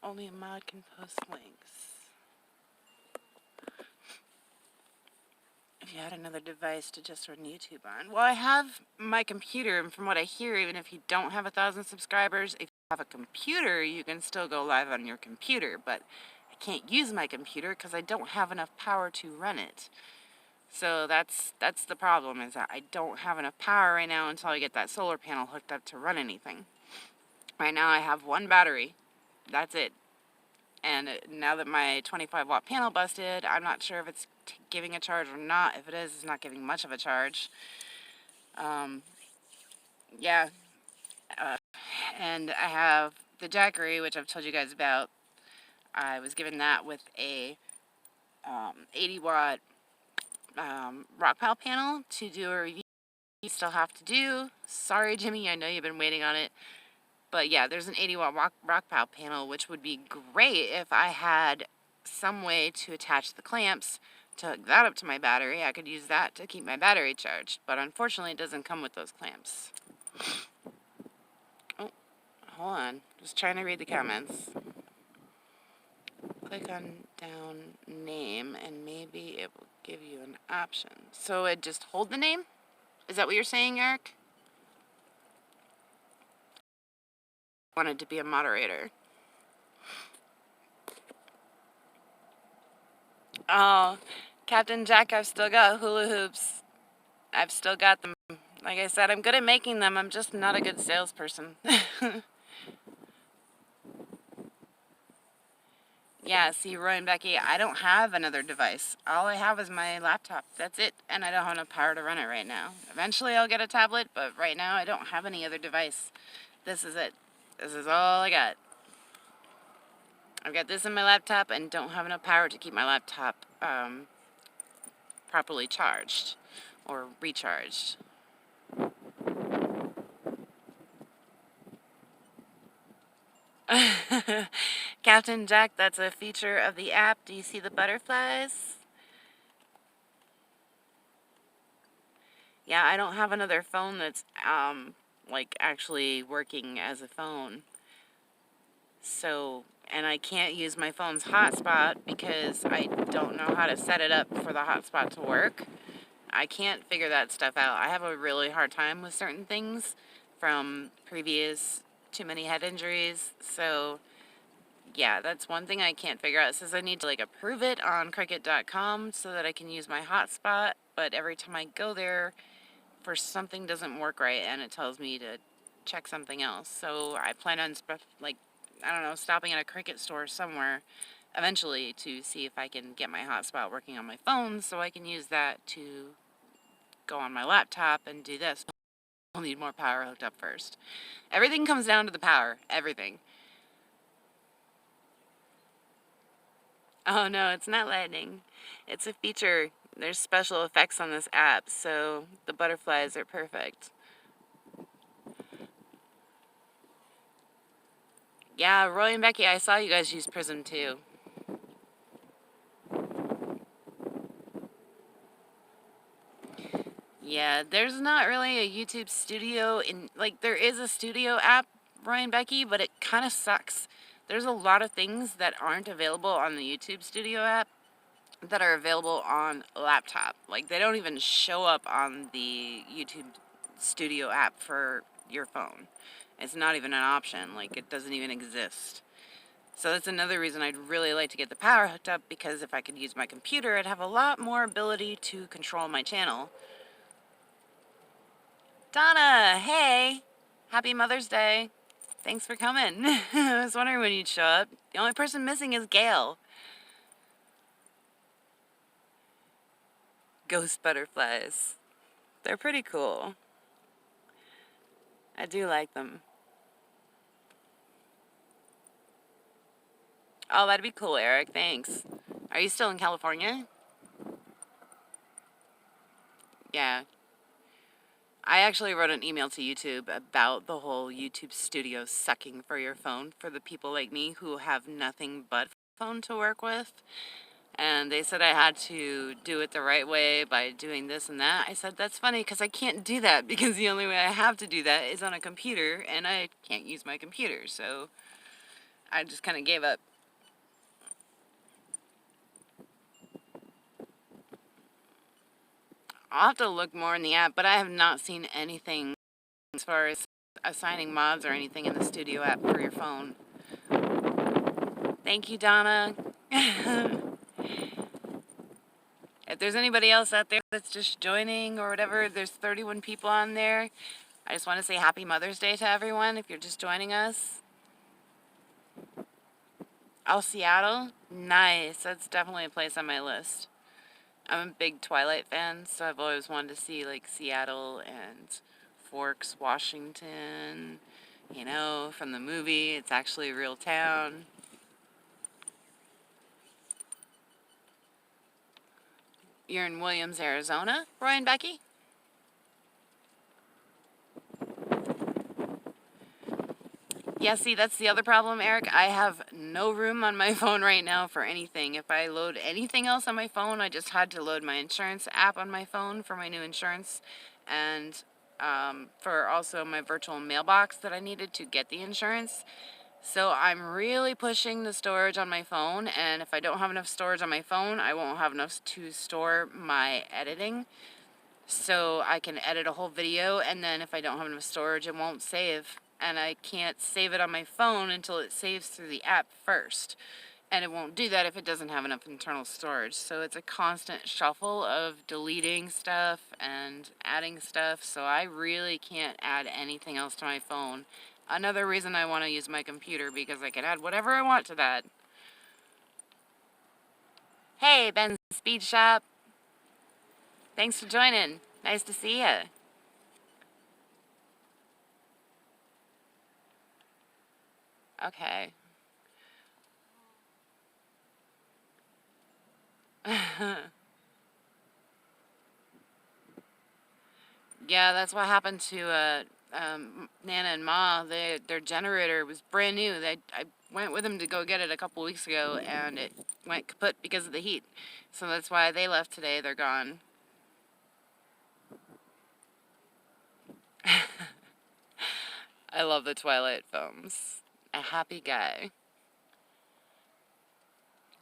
Only a mod can post links. If you had another device to just run YouTube on. Well, I have my computer, and from what I hear, even if you don't have 1,000 subscribers, if you have a computer, you can still go live on your computer, but I can't use my computer because I don't have enough power to run it. So that's the problem, is that I don't have enough power right now until I get that solar panel hooked up to run anything. Right now I have 1 battery. That's it. And now that my 25 watt panel busted, I'm not sure if it's giving a charge or not. If it is, it's not giving much of a charge. Yeah. And I have the Jackery, which I've told you guys about. I was given that with a 80 watt Rockpile panel to do a review. You still have to do. Sorry, Jimmy, I know you've been waiting on it. But yeah, there's an 80 watt Rockpile panel, which would be great if I had some way to attach the clamps to hook that up to my battery. I could use that to keep my battery charged, but unfortunately it doesn't come with those clamps. Oh, hold on. Just trying to read the comments. Click on down name and maybe it will give you an option. So it just hold the name? Is that what you're saying, Eric? Wanted to be a moderator. Oh, Captain Jack, I've still got hula hoops. I've still got them. Like I said, I'm good at making them. I'm just not a good salesperson. Yeah, see, Roy and Becky, I don't have another device. All I have is my laptop. That's it. And I don't have enough power to run it right now. Eventually I'll get a tablet, but right now I don't have any other device. This is it. This is all I got. I've got this in my laptop and don't have enough power to keep my laptop properly charged or recharged. Captain Jack, that's a feature of the app. Do you see the butterflies? Yeah, I don't have another phone that's like actually working as a phone. So, and I can't use my phone's hotspot because I don't know how to set it up for the hotspot to work. I can't figure that stuff out. I have a really hard time with certain things from previous too many head injuries. So yeah, that's one thing I can't figure out. It says I need to like approve it on Cricut.com so that I can use my hotspot, but every time I go there, for something doesn't work right and it tells me to check something else. So I plan on I don't know, stopping at a Cricut store somewhere eventually to see if I can get my hotspot working on my phone so I can use that to go on my laptop and do this. I'll need more power hooked up first. Everything comes down to the power. Everything. Oh no, it's not lightning. It's a feature. There's special effects on this app, so the butterflies are perfect. Yeah, Roy and Becky, I saw you guys use Prism too. Yeah, there's not really a YouTube studio in, like, there is a studio app, Roy and Becky, but it kind of sucks. There's a lot of things that aren't available on the YouTube Studio app that are available on a laptop. Like, they don't even show up on the YouTube Studio app for your phone. It's not even an option. Like, it doesn't even exist. So that's another reason I'd really like to get the power hooked up, because if I could use my computer, I'd have a lot more ability to control my channel. Donna, hey! Happy Mother's Day. Thanks for coming. I was wondering when you'd show up. The only person missing is Gail. Ghost butterflies. They're pretty cool. I do like them. Oh, that'd be cool, Eric. Thanks. Are you still in California? Yeah. I actually wrote an email to YouTube about the whole YouTube Studio sucking for your phone for the people like me who have nothing but phone to work with. And they said I had to do it the right way by doing this and that. I said, that's funny because I can't do that because the only way I have to do that is on a computer and I can't use my computer. So I just kind of gave up. I'll have to look more in the app, but I have not seen anything as far as assigning mods or anything in the Studio app for your phone. Thank you, Donna. If there's anybody else out there that's just joining or whatever, there's 31 people on there. I just want to say Happy Mother's Day to everyone if you're just joining us. Oh, Seattle? Nice. That's definitely a place on my list. I'm a big Twilight fan, so I've always wanted to see, like, Seattle and Forks, Washington. You know, from the movie, it's actually a real town. You're in Williams, Arizona, Roy and Becky? Yeah, see, that's the other problem, Eric. I have no room on my phone right now for anything. If I load anything else on my phone, I just had to load my insurance app on my phone for my new insurance, and for also my virtual mailbox that I needed to get the insurance. So I'm really pushing the storage on my phone, and if I don't have enough storage on my phone, I won't have enough to store my editing. So I can edit a whole video, and then if I don't have enough storage, it won't save. And I can't save it on my phone until it saves through the app first. And it won't do that if it doesn't have enough internal storage. So it's a constant shuffle of deleting stuff and adding stuff. So I really can't add anything else to my phone. Another reason I want to use my computer, because I can add whatever I want to that. Hey, Ben's Speed Shop. Thanks for joining. Nice to see you. Okay. Yeah, that's what happened to Nana and Ma. Their generator was brand new. I went with them to go get it a couple weeks ago, and it went kaput because of the heat. So that's why they left today. They're gone. I love the Twilight films. A happy guy.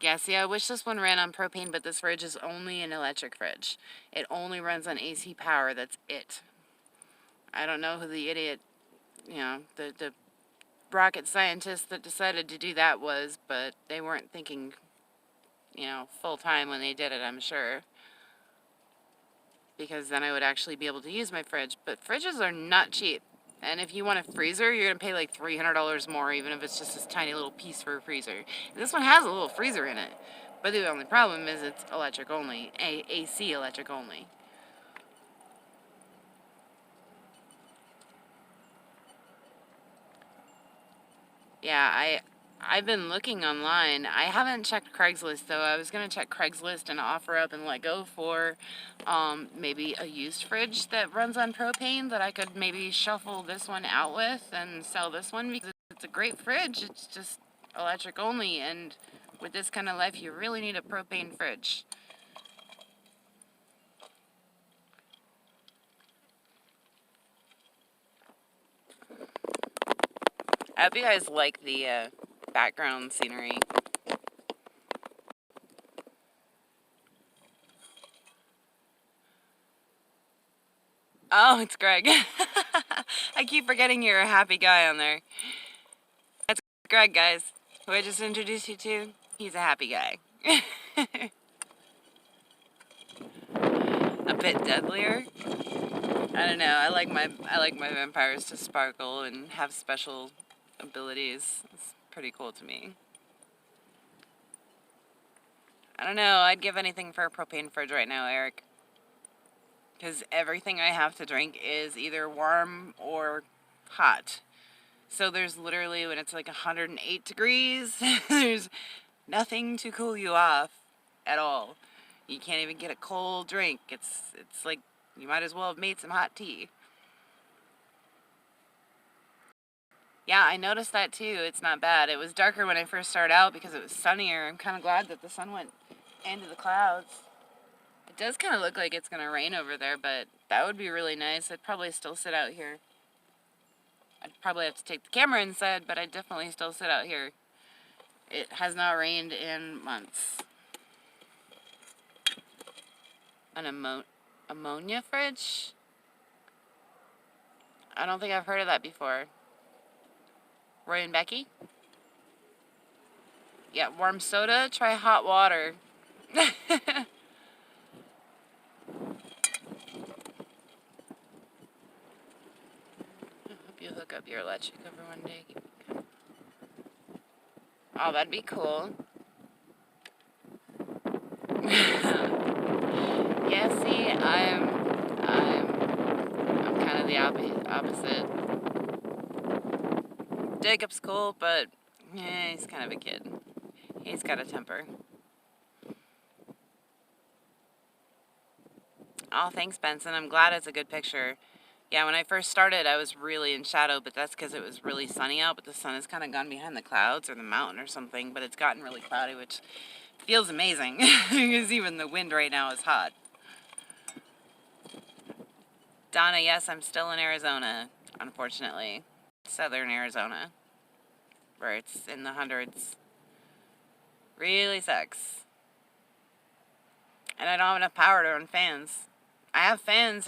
Yeah, see, I wish this one ran on propane, but this fridge is only an electric fridge. It only runs on AC power. That's it. I don't know who the idiot, the rocket scientist that decided to do that was, but they weren't thinking, full time when they did it, I'm sure. Because then I would actually be able to use my fridge. But fridges are not cheap. And if you want a freezer, you're going to pay like $300 more, even if it's just this tiny little piece for a freezer. And this one has a little freezer in it. But the only problem is it's electric only, AC electric only. Yeah, I've been looking online. I haven't checked Craigslist though. I was gonna check Craigslist and offer up and let go for maybe a used fridge that runs on propane that I could maybe shuffle this one out with and sell this one, because it's a great fridge. It's just electric only, and with this kind of life, you really need a propane fridge. I hope you guys like the background scenery. Oh, it's Greg. I keep forgetting you're a happy guy on there. That's Greg, guys, who I just introduced you to. He's a happy guy. A bit deadlier. I don't know. I like my vampires to sparkle and have special abilities. It's pretty cool to me. I don't know. I'd give anything for a propane fridge right now, Eric. Because everything I have to drink is either warm or hot. So there's literally, when it's like 108 degrees, there's nothing to cool you off at all. You can't even get a cold drink. It's like you might as well have made some hot tea. Yeah, I noticed that too. It's not bad. It was darker when I first started out because it was sunnier. I'm kind of glad that the sun went into the clouds. It does kind of look like it's going to rain over there, but that would be really nice. I'd probably still sit out here. I'd probably have to take the camera inside, but I'd definitely still sit out here. It has not rained in months. An ammonia fridge? I don't think I've heard of that before. Roy and Becky? Yeah, warm soda, try hot water. I hope you hook up your electric over one day. Oh, that'd be cool. Yeah, see, I'm kind of the opposite. Jacob's cool, but yeah, he's kind of a kid. He's got a temper. Oh, thanks, Benson. I'm glad it's a good picture. Yeah, when I first started, I was really in shadow, but that's because it was really sunny out, but the sun has kind of gone behind the clouds or the mountain or something, but it's gotten really cloudy, which feels amazing, because even the wind right now is hot. Donna, yes, I'm still in Arizona, unfortunately. Southern Arizona, where it's in the hundreds. Really sucks. And I don't have enough power to run fans. I have fans,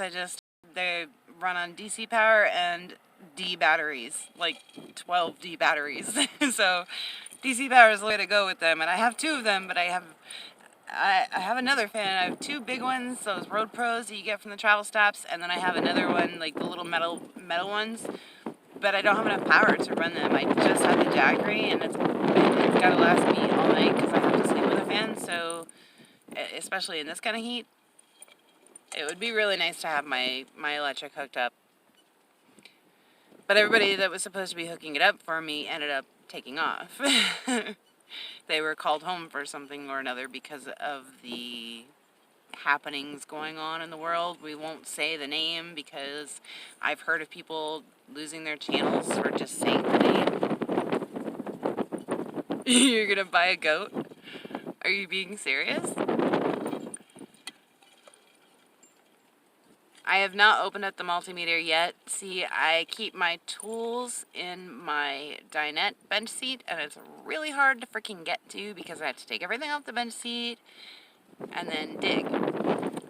they run on DC power and D batteries, like 12 D batteries. So DC power is the way to go with them, and I have two of them, but I have another fan. I have two big ones, those Road Pros that you get from the travel stops, and then I have another one, like the little metal ones, but I don't have enough power to run them. I just have the Jackery, and it's got to last me all night because I have to sleep with a fan, so especially in this kind of heat, it would be really nice to have my electric hooked up. But everybody that was supposed to be hooking it up for me ended up taking off. They were called home for something or another because of the happenings going on in the world. We won't say the name because I've heard of people losing their channels for just saying the name. You're gonna buy a goat? Are you being serious? I have not opened up the multimeter yet. See, I keep my tools in my dinette bench seat, and it's really hard to freaking get to because I have to take everything off the bench seat and then dig.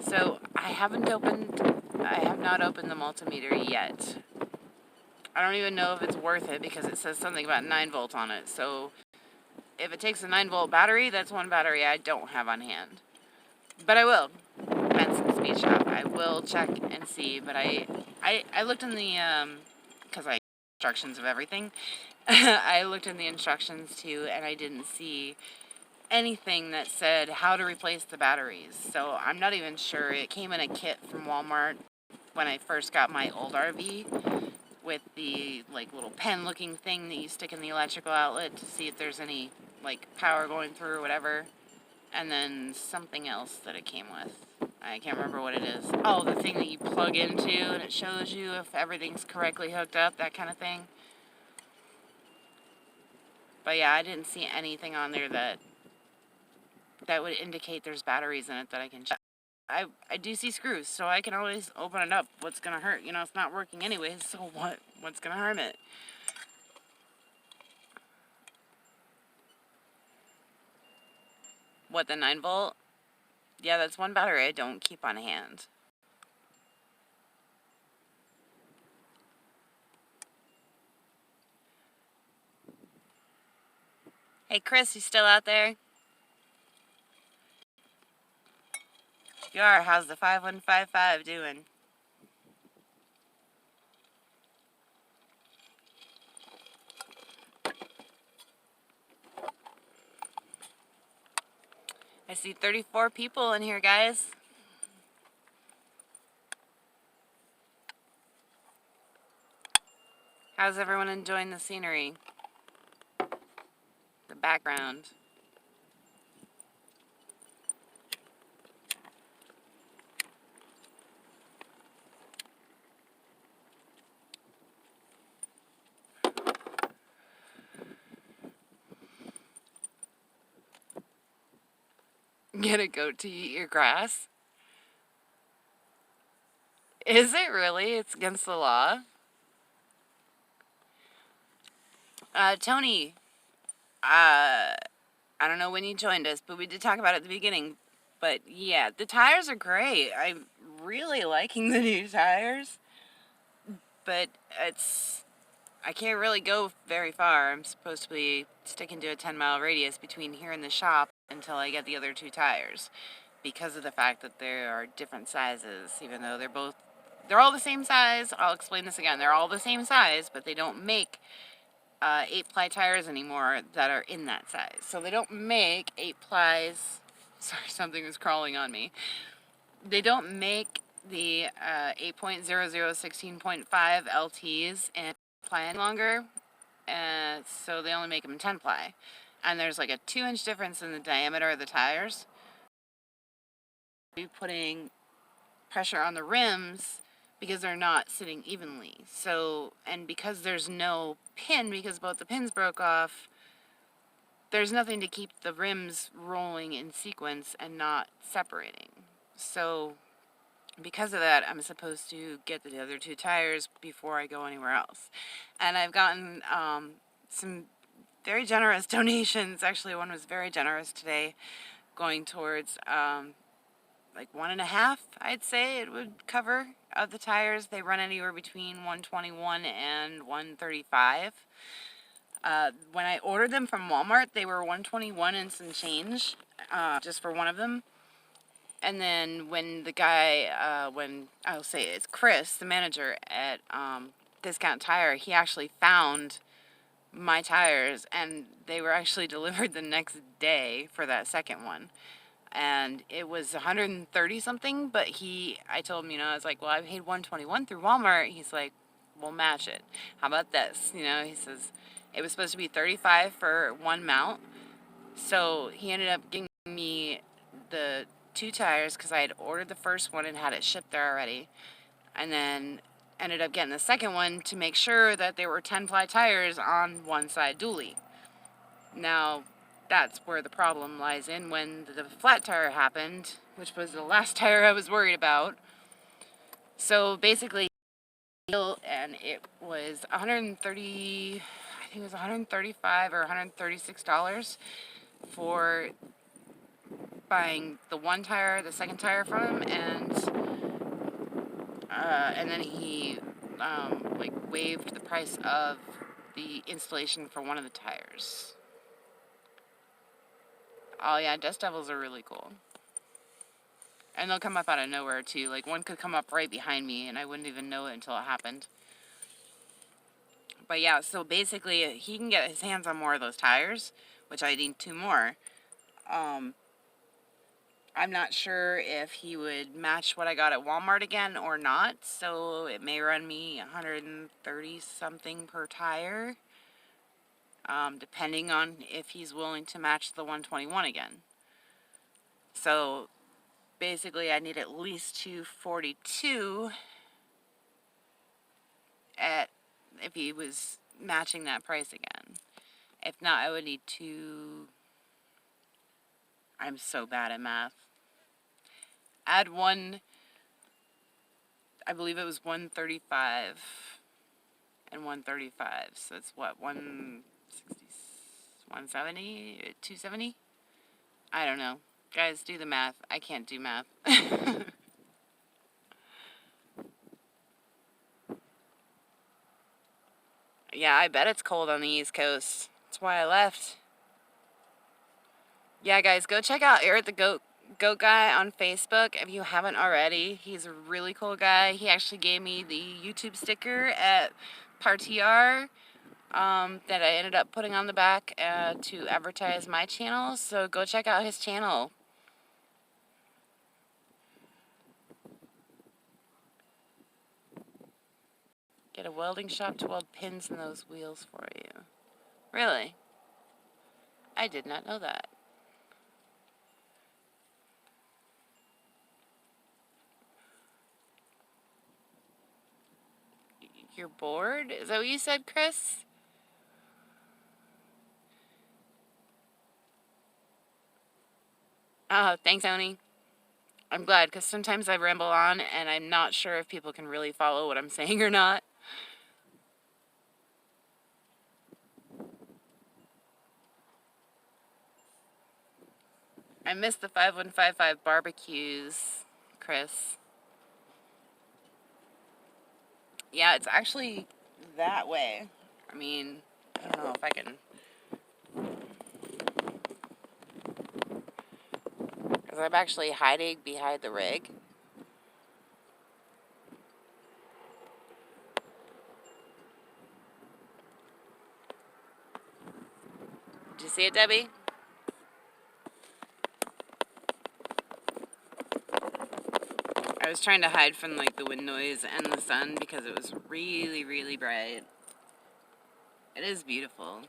So I have not opened the multimeter yet. I don't even know if it's worth it because it says something about 9 volt on it. So if it takes a 9 volt battery, that's one battery I don't have on hand. But I will. Benson Speed Shop. I will check and see, but I looked in the, because I instructions of everything. I looked in the instructions too, and I didn't see anything that said how to replace the batteries. So I'm not even sure. It came in a kit from Walmart when I first got my old RV with the like little pen looking thing that you stick in the electrical outlet to see if there's any like power going through or whatever. And then something else that it came with. I can't remember what it is. Oh, the thing that you plug into and it shows you if everything's correctly hooked up, that kind of thing. But yeah, I didn't see anything on there that would indicate there's batteries in it that I can check. I do see screws, so I can always open it up. What's gonna hurt? You know, it's not working anyways, so what's gonna harm it? What, the 9 volt? Yeah, that's one battery I don't keep on hand. Hey, Chris, you still out there? If you are, how's the 5155 doing? I see 34 people in here, guys. How's everyone enjoying the scenery? The background? Get a goat to eat your grass? Is it really? It's against the law? Tony, I don't know when you joined us, but we did talk about it at the beginning. But yeah, the tires are great. I'm really liking the new tires. But I can't really go very far. I'm supposed to be sticking to a 10-mile radius between here and the shop until I get the other 2 tires, because of the fact that there are different sizes, even though they're all the same size. I'll explain this again. They're all the same size, but they don't make 8-ply tires anymore that are in that size. So they don't make 8-plies. Sorry, something was crawling on me. They don't make the 8.00 16.5 LTs in ply any longer, so they only make them in 10-ply. And there's like a 2-inch difference in the diameter of the tires. Be putting pressure on the rims because they're not sitting evenly. So, and because there's no pin, because both the pins broke off, there's nothing to keep the rims rolling in sequence and not separating. So because of that, I'm supposed to get the other 2 tires before I go anywhere else. And I've gotten some very generous donations. Actually, one was very generous today, going towards like 1.5, I'd say it would cover, of the tires. They run anywhere between 121 and 135. When I ordered them from Walmart, they were 121 and some change, just for one of them. And then when the guy, when I'll say it's Chris, the manager at Discount Tire, he actually found my tires, and they were actually delivered the next day for that second one. And it was 130 something, but I told him, I was like, well, I paid 121 through Walmart. He's like, we'll match it. How about this? He says, it was supposed to be 35 for one mount. So he ended up giving me the 2 tires because I had ordered the first one and had it shipped there already. And then ended up getting the second one to make sure that there were 10-ply tires on one side dually. Now, that's where the problem lies in when the flat tire happened, which was the last tire I was worried about. So basically, and it was 130, I think it was 135 or $136 for buying the one tire, the second tire from him, and then he waived the price of the installation for one of the tires. Oh yeah, Dust Devils are really cool. And they'll come up out of nowhere too. Like one could come up right behind me and I wouldn't even know it until it happened. But yeah, so basically he can get his hands on more of those tires, which I need 2 more. I'm not sure if he would match what I got at Walmart again or not, so it may run me 130 something per tire, depending on if he's willing to match the 121 again. So basically I need at least 242 if he was matching that price again. If not, I would need 2. I'm so bad at math. Add 1, I believe it was 135 and 135. So it's what, 160, 170, 270? I don't know. Guys, do the math. I can't do math. Yeah, I bet it's cold on the East Coast. That's why I left. Yeah, guys, go check out Eric the Goat Guy on Facebook if you haven't already. He's a really cool guy. He actually gave me the YouTube sticker at Partiar that I ended up putting on the back to advertise my channel. So go check out his channel. Get a welding shop to weld pins in those wheels for you. Really? I did not know that. You're bored? Is that what you said, Chris? Oh, thanks, Tony. I'm glad, because sometimes I ramble on and I'm not sure if people can really follow what I'm saying or not. I missed the 5155 barbecues, Chris. Yeah, it's actually that way. I mean, I don't know if I can... Because I'm actually hiding behind the rig. Did you see it, Debbie? I was trying to hide from like the wind noise and the sun because it was really, really bright. It is beautiful.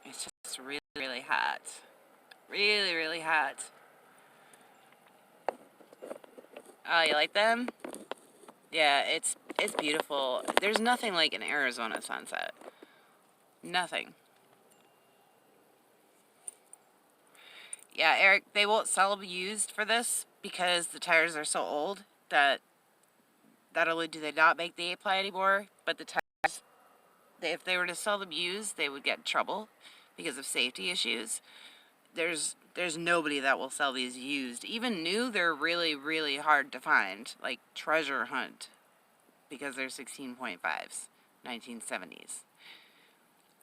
It's just really, really hot. Really, really hot. Oh, you like them? Yeah, it's beautiful. There's nothing like an Arizona sunset. Nothing. Yeah, Eric, they won't sell used for this because the tires are so old that not only do they not make the A-ply anymore, but the tires, if they were to sell them used, they would get in trouble because of safety issues. There's nobody that will sell these used. Even new, they're really, really hard to find. Like treasure hunt because they're 16.5s, 1970s.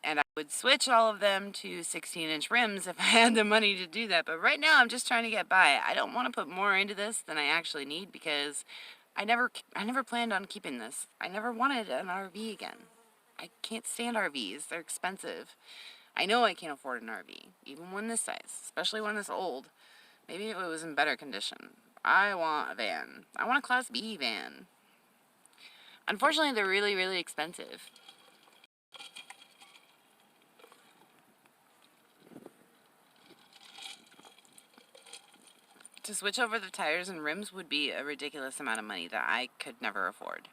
And I would switch all of them to 16-inch rims if I had the money to do that. But right now, I'm just trying to get by. I don't want to put more into this than I actually need because I never planned on keeping this. I never wanted an RV again. I can't stand RVs. They're expensive. I know I can't afford an RV, even one this size, especially one this old. Maybe if it was in better condition. I want a van. I want a Class B van. Unfortunately, they're really, really expensive. To switch over the tires and rims would be a ridiculous amount of money that I could never afford.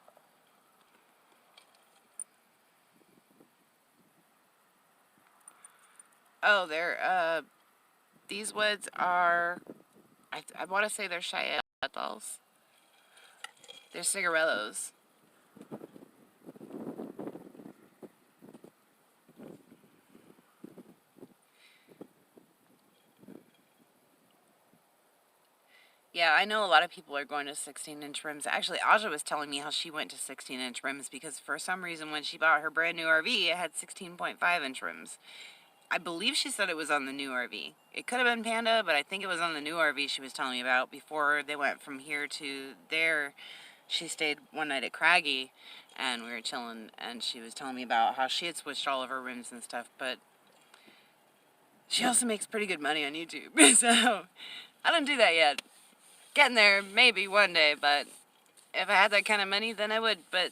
Oh, these woods are, I want to say they're Cheyenne dolls. They're cigarellos. Yeah, I know a lot of people are going to 16-inch rims. Actually, Aja was telling me how she went to 16-inch rims because for some reason when she bought her brand new RV, it had 16.5-inch rims. I believe she said it was on the new RV. It could have been Panda, but I think it was on the new RV she was telling me about before they went from here to there. She stayed one night at Craggy, and we were chilling, and she was telling me about how she had switched all of her rims and stuff, but she also makes pretty good money on YouTube, so I don't do that yet. Getting there, maybe one day, but if I had that kind of money, then I would, but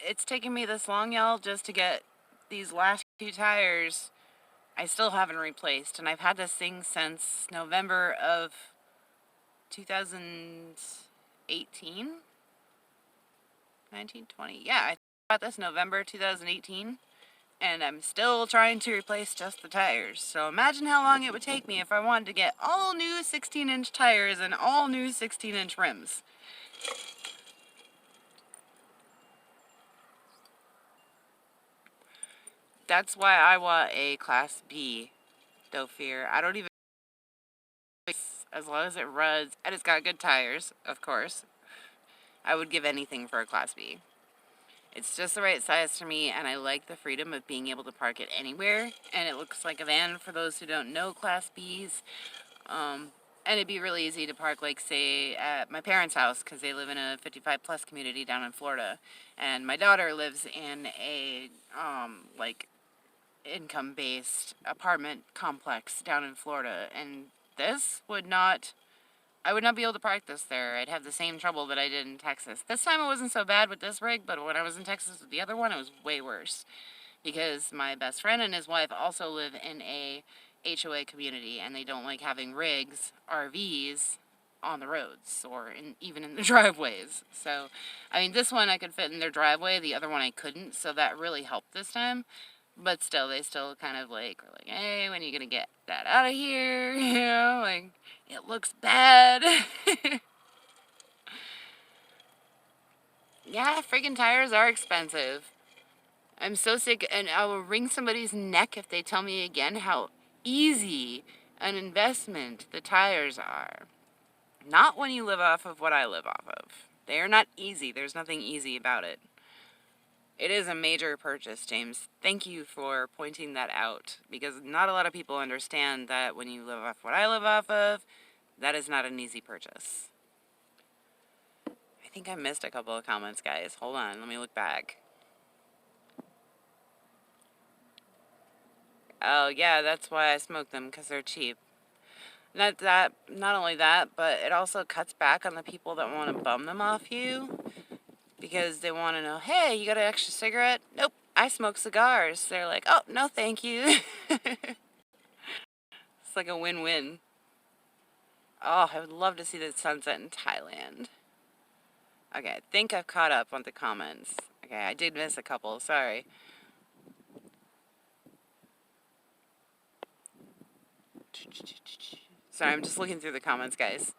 it's taken me this long, y'all, just to get these last few tires. I still haven't replaced, and I've had this thing since November of 2018? 1920? Yeah, I bought this November 2018, and I'm still trying to replace just the tires. So imagine how long it would take me if I wanted to get all new 16-inch tires and all new 16-inch rims. That's why I want a Class B no fear. I don't even, as long as it runs, and it's got good tires, of course. I would give anything for a Class B. It's just the right size for me, and I like the freedom of being able to park it anywhere, and it looks like a van for those who don't know Class Bs. And it'd be really easy to park, like, say, at my parents' house, because they live in a 55-plus community down in Florida, and my daughter lives in a, like, income-based apartment complex down in Florida, and this would not, I would not be able to park this there. I'd have the same trouble that I did in Texas. This time it wasn't so bad with this rig, but when I was in Texas with the other one, it was way worse, because my best friend and his wife also live in a HOA community, and they don't like having rigs, RVs, on the roads or even in the driveways. So, I mean, this one I could fit in their driveway, the other one I couldn't, so that really helped this time. But still, they still kind of like were like, hey, when are you gonna get that out of here? You know, like, it looks bad. Yeah, friggin' tires are expensive. I'm so sick, and I will wring somebody's neck if they tell me again how easy an investment the tires are. Not when you live off of what I live off of. They are not easy. There's nothing easy about it. It is a major purchase, James. Thank you for pointing that out, because not a lot of people understand that when you live off what I live off of, that is not an easy purchase. I think I missed a couple of comments, guys. Hold on, let me look back. Oh, yeah, that's why I smoke them, because they're cheap. Not only that, but it also cuts back on the people that want to bum them off you, because they want to know, hey, you got an extra cigarette? Nope, I smoke cigars. They're like, oh, no, thank you. It's like a win-win. Oh, I would love to see the sunset in Thailand. Okay, I think I've caught up on the comments. Okay, I did miss a couple, sorry. Sorry, I'm just looking through the comments, guys.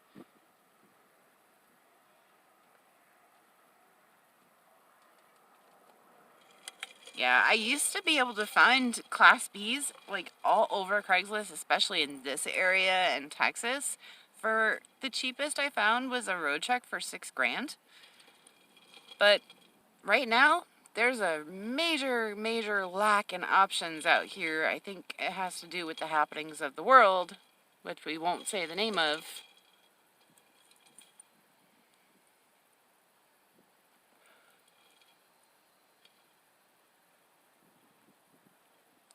Yeah, I used to be able to find Class Bs like all over Craigslist, especially in this area in Texas. For the cheapest I found was a road check for $6,000. But right now, there's a major, major lack in options out here. I think it has to do with the happenings of the world, which we won't say the name of.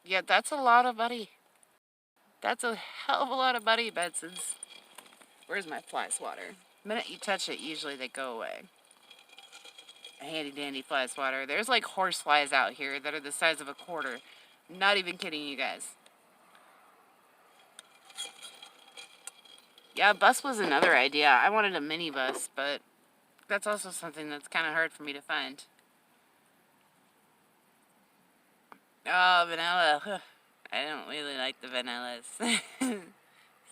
Yeah, that's a lot of buddy. That's a hell of a lot of buddy, Bedsons. Where's my fly swatter? The minute you touch it, usually they go away. A handy dandy fly swatter. There's like horse flies out here that are the size of a quarter. Not even kidding you guys. Yeah, a bus was another idea. I wanted a minibus, but that's also something that's kind of hard for me to find. Oh, vanilla. I don't really like the vanillas.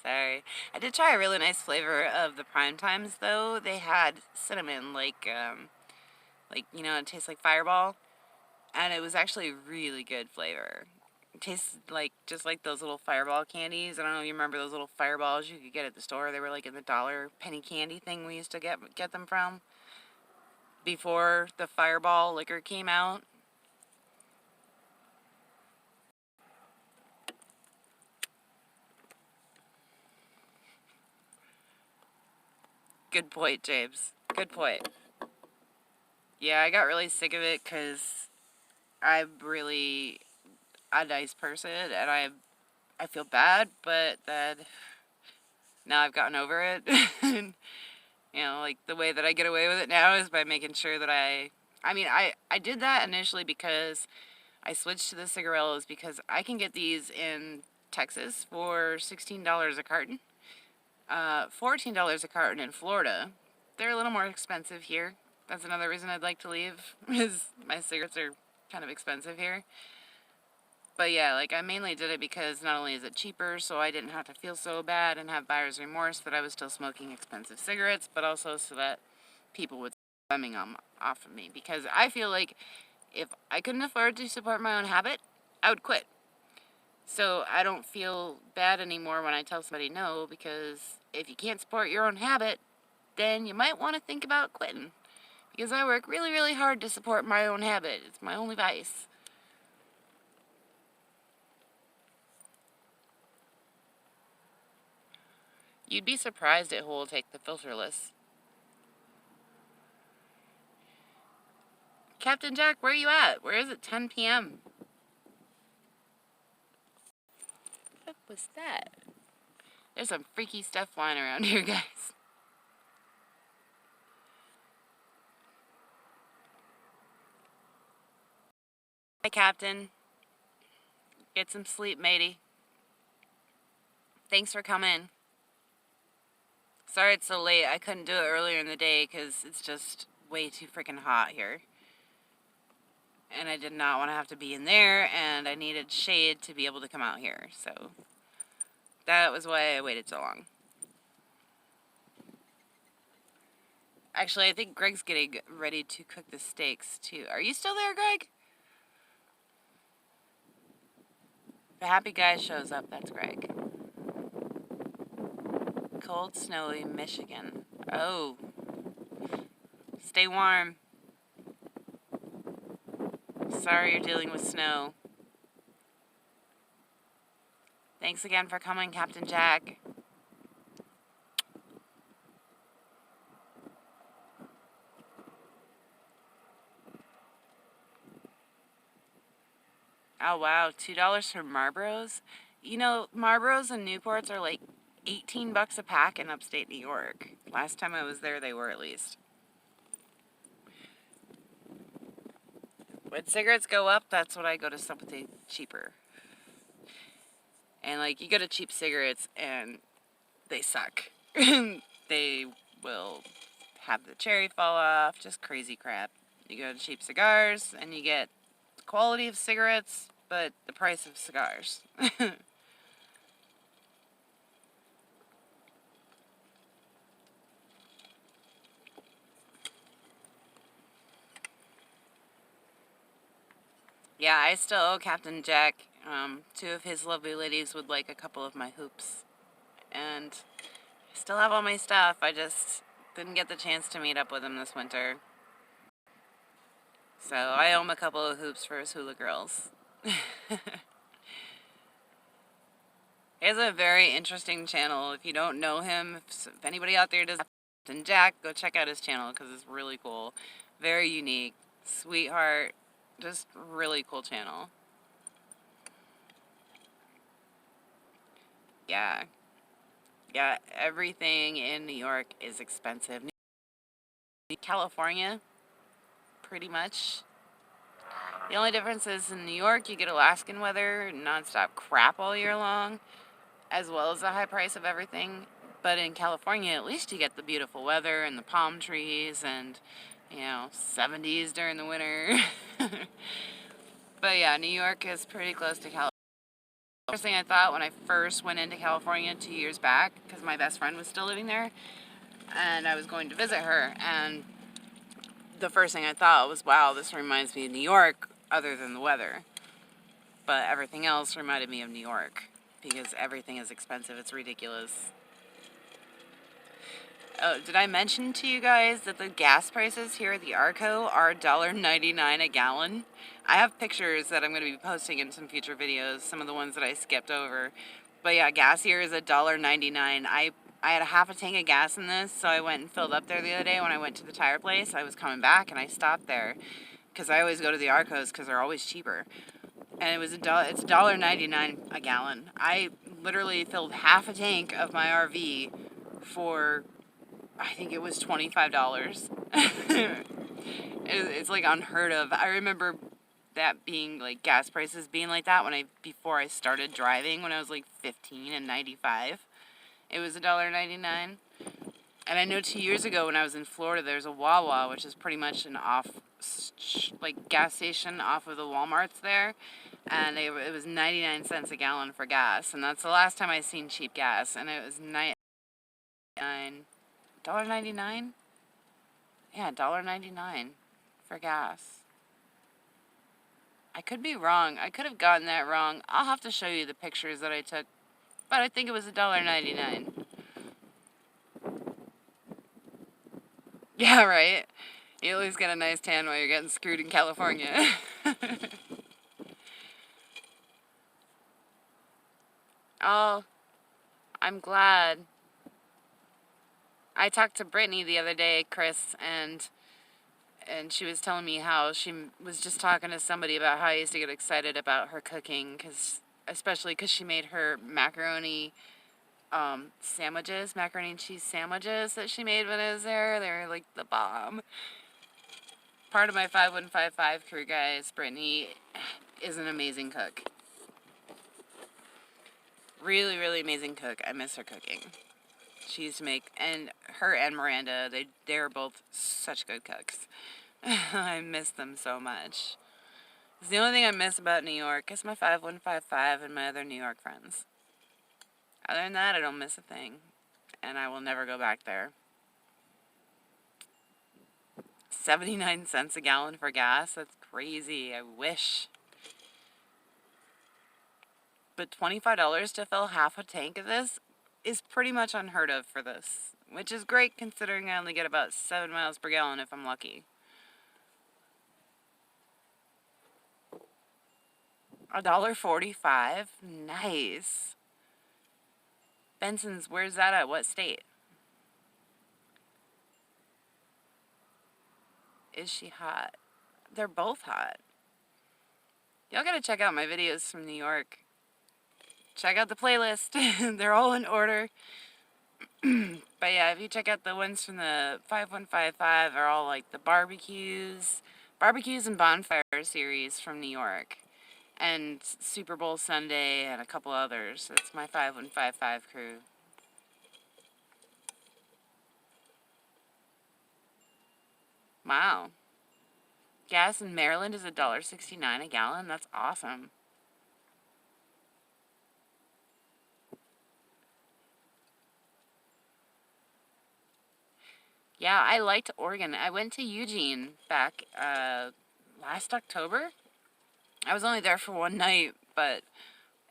Sorry. I did try a really nice flavor of the Prime Times, though. They had cinnamon, like, you know, it tastes like Fireball. And it was actually really good flavor. It tastes like, just like those little Fireball candies. I don't know if you remember those little Fireballs you could get at the store. They were like in the dollar penny candy thing we used to get them from before the Fireball liquor came out. Good point, James. Good point. Yeah, I got really sick of it because I'm really a nice person, and I feel bad, but then now I've gotten over it. And, you know, like, the way that I get away with it now is by making sure that I did that initially because I switched to the cigarillos because I can get these in Texas for $16 a carton. $14 a carton in Florida. They're a little more expensive here. That's another reason I'd like to leave, is my cigarettes are kind of expensive here. But yeah, like, I mainly did it because not only is it cheaper, so I didn't have to feel so bad and have buyer's remorse that I was still smoking expensive cigarettes, but also so that people would stop bumming off of me. Because I feel like if I couldn't afford to support my own habit, I would quit. So I don't feel bad anymore when I tell somebody no, because if you can't support your own habit, then you might want to think about quitting. Because I work really, really hard to support my own habit. It's my only vice. You'd be surprised at who will take the filterless. Captain Jack, where are you at? Where is it? 10 p.m. What was that? There's some freaky stuff flying around here, guys. Hi, Captain. Get some sleep, matey. Thanks for coming. Sorry it's so late. I couldn't do it earlier in the day because it's just way too freaking hot here. And I did not want to have to be in there, and I needed shade to be able to come out here. So that was why I waited so long. Actually, I think Greg's getting ready to cook the steaks too. Are you still there, Greg? The happy guy shows up. That's Greg. Cold, snowy Michigan. Oh. Stay warm. Sorry you're dealing with snow. Thanks again for coming, Captain Jack. Oh wow, $2 for Marlboros? You know, Marlboros and Newports are like 18 bucks a pack in upstate New York. Last time I was there, they were at least. When cigarettes go up, that's when I go to something cheaper. And like, you go to cheap cigarettes and they suck. They will have the cherry fall off, just crazy crap. You go to cheap cigars and you get the quality of cigarettes, but the price of cigars. Yeah, I still owe Captain Jack. Two of his lovely ladies would like a couple of my hoops. And I still have all my stuff. I just didn't get the chance to meet up with him this winter. So I owe him a couple of hoops for his hula girls. He has a very interesting channel. If you don't know him, if anybody out there does Captain Jack, go check out his channel because it's really cool. Very unique. Sweetheart. Just really cool channel. Yeah. Yeah, everything in New York is expensive. California, pretty much. The only difference is in New York, you get Alaskan weather, nonstop crap all year long, as well as the high price of everything. But in California, at least you get the beautiful weather and the palm trees and, 70s during the winter. But yeah, New York is pretty close to California. First thing I thought when I first went into California 2 years back, because my best friend was still living there, and I was going to visit her, and the first thing I thought was, wow, this reminds me of New York, other than the weather. But everything else reminded me of New York, because everything is expensive. It's ridiculous. Oh, did I mention to you guys that the gas prices here at the Arco are $1.99 a gallon? I have pictures that I'm going to be posting in some future videos, some of the ones that I skipped over. But yeah, gas here is $1.99. I had a half a tank of gas in this, so I went and filled up there the other day when I went to the tire place. I was coming back and I stopped there because I always go to the Arcos because they're always cheaper. And it's $1.99 a gallon. I literally filled half a tank of my RV for, I think it was $25. It's like unheard of. I remember that being like gas prices being like that before I started driving when I was like 15 and 95. It was $1.99. And I know 2 years ago when I was in Florida, there's a Wawa, which is pretty much an gas station off of the Walmarts there. And it was 99 cents a gallon for gas. And that's the last time I seen cheap gas. And it was $1.99? Yeah, $1.99 for gas. I could be wrong. I could have gotten that wrong. I'll have to show you the pictures that I took. But I think it was $1.99. Yeah, right? You at least get a nice tan while you're getting screwed in California. Oh, I'm glad. I talked to Brittany the other day, Chris, and she was telling me how she was just talking to somebody about how I used to get excited about her cooking, especially because she made her macaroni sandwiches, macaroni and cheese sandwiches that she made when I was there. They were like the bomb. Part of my 5155 crew, guys, Brittany is an amazing cook. Really, really amazing cook. I miss her cooking. She used to make, and her and Miranda, they're both such good cooks. I miss them so much. It's the only thing I miss about New York is my 5155 and my other New York friends. Other than that, I don't miss a thing. And I will never go back there. 79 cents a gallon for gas? That's crazy. I wish. But $25 to fill half a tank of this is pretty much unheard of for this. Which is great considering I only get about 7 miles per gallon if I'm lucky. $1.45? Nice. Benson's, where's that at? What state? Is she hot? They're both hot. Y'all gotta check out my videos from New York. Check out the playlist. They're all in order. But yeah, if you check out the ones from the 5155, are all like the barbecues and bonfire series from New York. And Super Bowl Sunday and a couple others. It's my 5155 crew. Wow. Gas in Maryland is $1.69 a gallon. That's awesome. Yeah, I liked Oregon. I went to Eugene back last October. I was only there for one night, but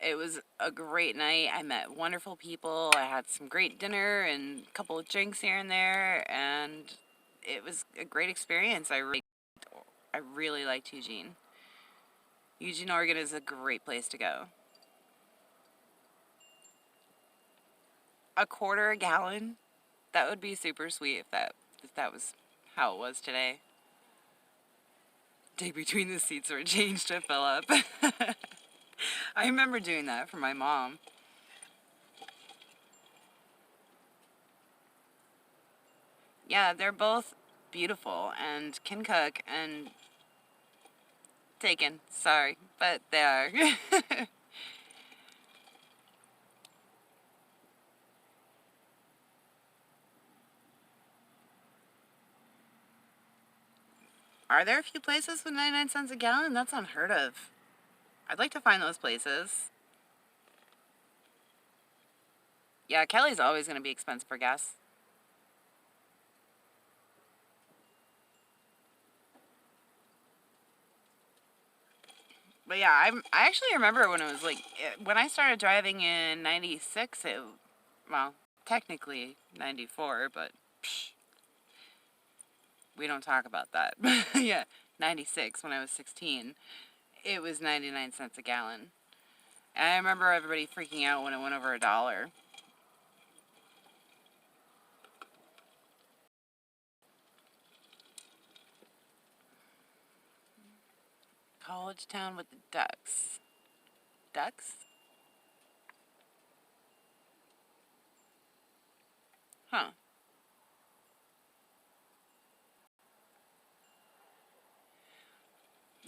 it was a great night. I met wonderful people. I had some great dinner and a couple of drinks here and there, and it was a great experience. I really liked Eugene. Eugene, Oregon is a great place to go. $0.25 a gallon? That would be super sweet if that was how it was today. Dig between the seats or change to fill up. I remember doing that for my mom. Yeah, they're both beautiful and can cook and taken. Sorry, but they are. Are there a few places with 99 cents a gallon? That's unheard of. I'd like to find those places. Yeah, Kelly's always going to be expensive for gas. But yeah, I actually remember when it was like, when I started driving in 96, well, technically 94, but psh, we don't talk about that. Yeah, 96, when I was 16, it was 99 cents a gallon. And I remember everybody freaking out when it went over $1. College town with the ducks. Ducks? Huh.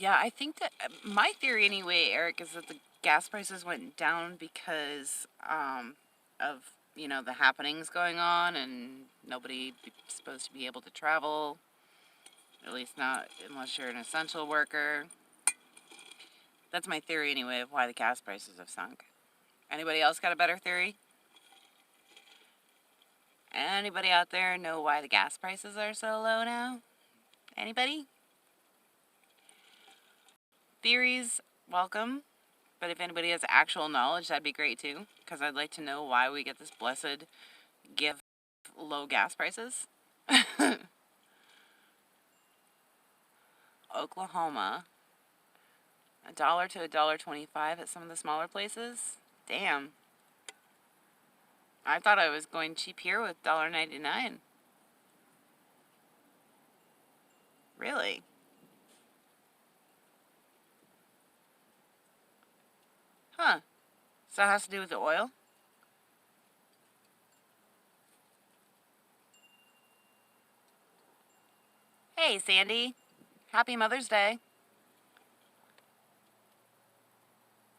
Yeah, I think that my theory anyway, Eric, is that the gas prices went down because of, the happenings going on and nobody supposed to be able to travel, at least not unless you're an essential worker. That's my theory anyway of why the gas prices have sunk. Anybody else got a better theory? Anybody out there know why the gas prices are so low now? Anybody? theories, welcome. But if anybody has actual knowledge, that'd be great too. Because I'd like to know why we get this blessed gift of low gas prices. Oklahoma, $1 to $1.25 at some of the smaller places. Damn. I thought I was going cheap here with $1.99. Really? Huh. So that has to do with the oil? Hey, Sandy. Happy Mother's Day.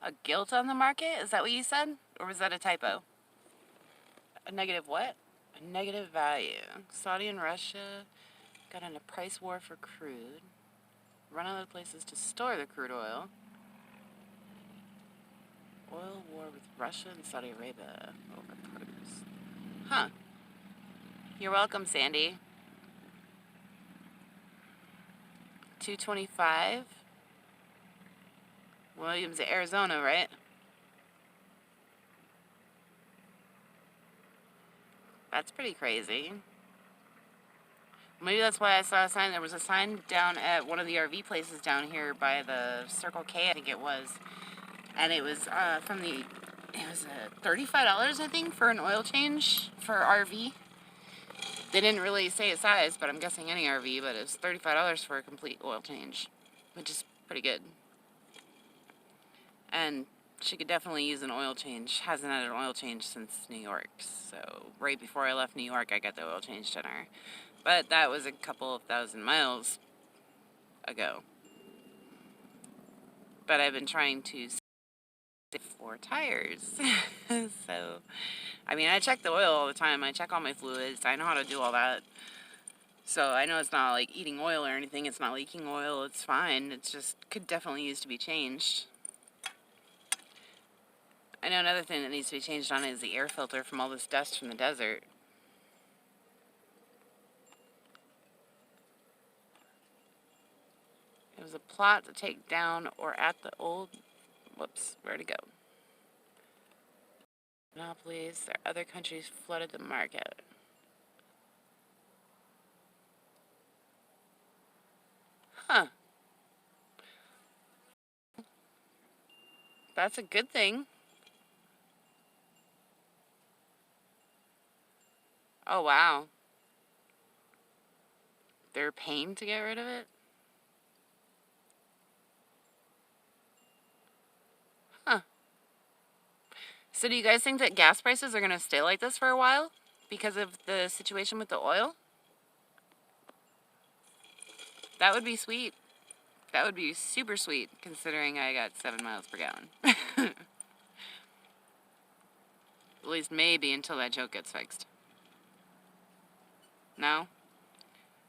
A gilt on the market? Is that what you said? Or was that a typo? A negative what? A negative value. Saudi and Russia got in a price war for crude. Run out of places to store the crude oil. Oil war with Russia and Saudi Arabia over produce. Huh. You're welcome, Sandy. 225. Williams, Arizona, right? That's pretty crazy. Maybe that's why I saw a sign. There was a sign down at one of the RV places down here by the Circle K, I think it was. And it was it was $35, I think, for an oil change for RV. They didn't really say its size, but I'm guessing any RV, but it was $35 for a complete oil change, which is pretty good. And she could definitely use an oil change. Hasn't had an oil change since New York. So right before I left New York, I got the oil change on her. But that was a couple of thousand miles ago. But I've been trying to save for tires. So, I mean, I check the oil all the time. I check all my fluids. I know how to do all that. So I know it's not like eating oil or anything. It's not leaking oil. It's fine. It's just could definitely use to be changed. I know another thing that needs to be changed on it is the air filter from all this dust from the desert. It was a plot to take down or at the old... Whoops, where'd it go? Monopolies. There other countries flooded the market. Huh. That's a good thing. Oh, wow. They're paying to get rid of it? Huh. So do you guys think that gas prices are going to stay like this for a while because of the situation with the oil? That would be sweet. That would be super sweet, considering I got 7 miles per gallon. At least maybe until that joke gets fixed. No?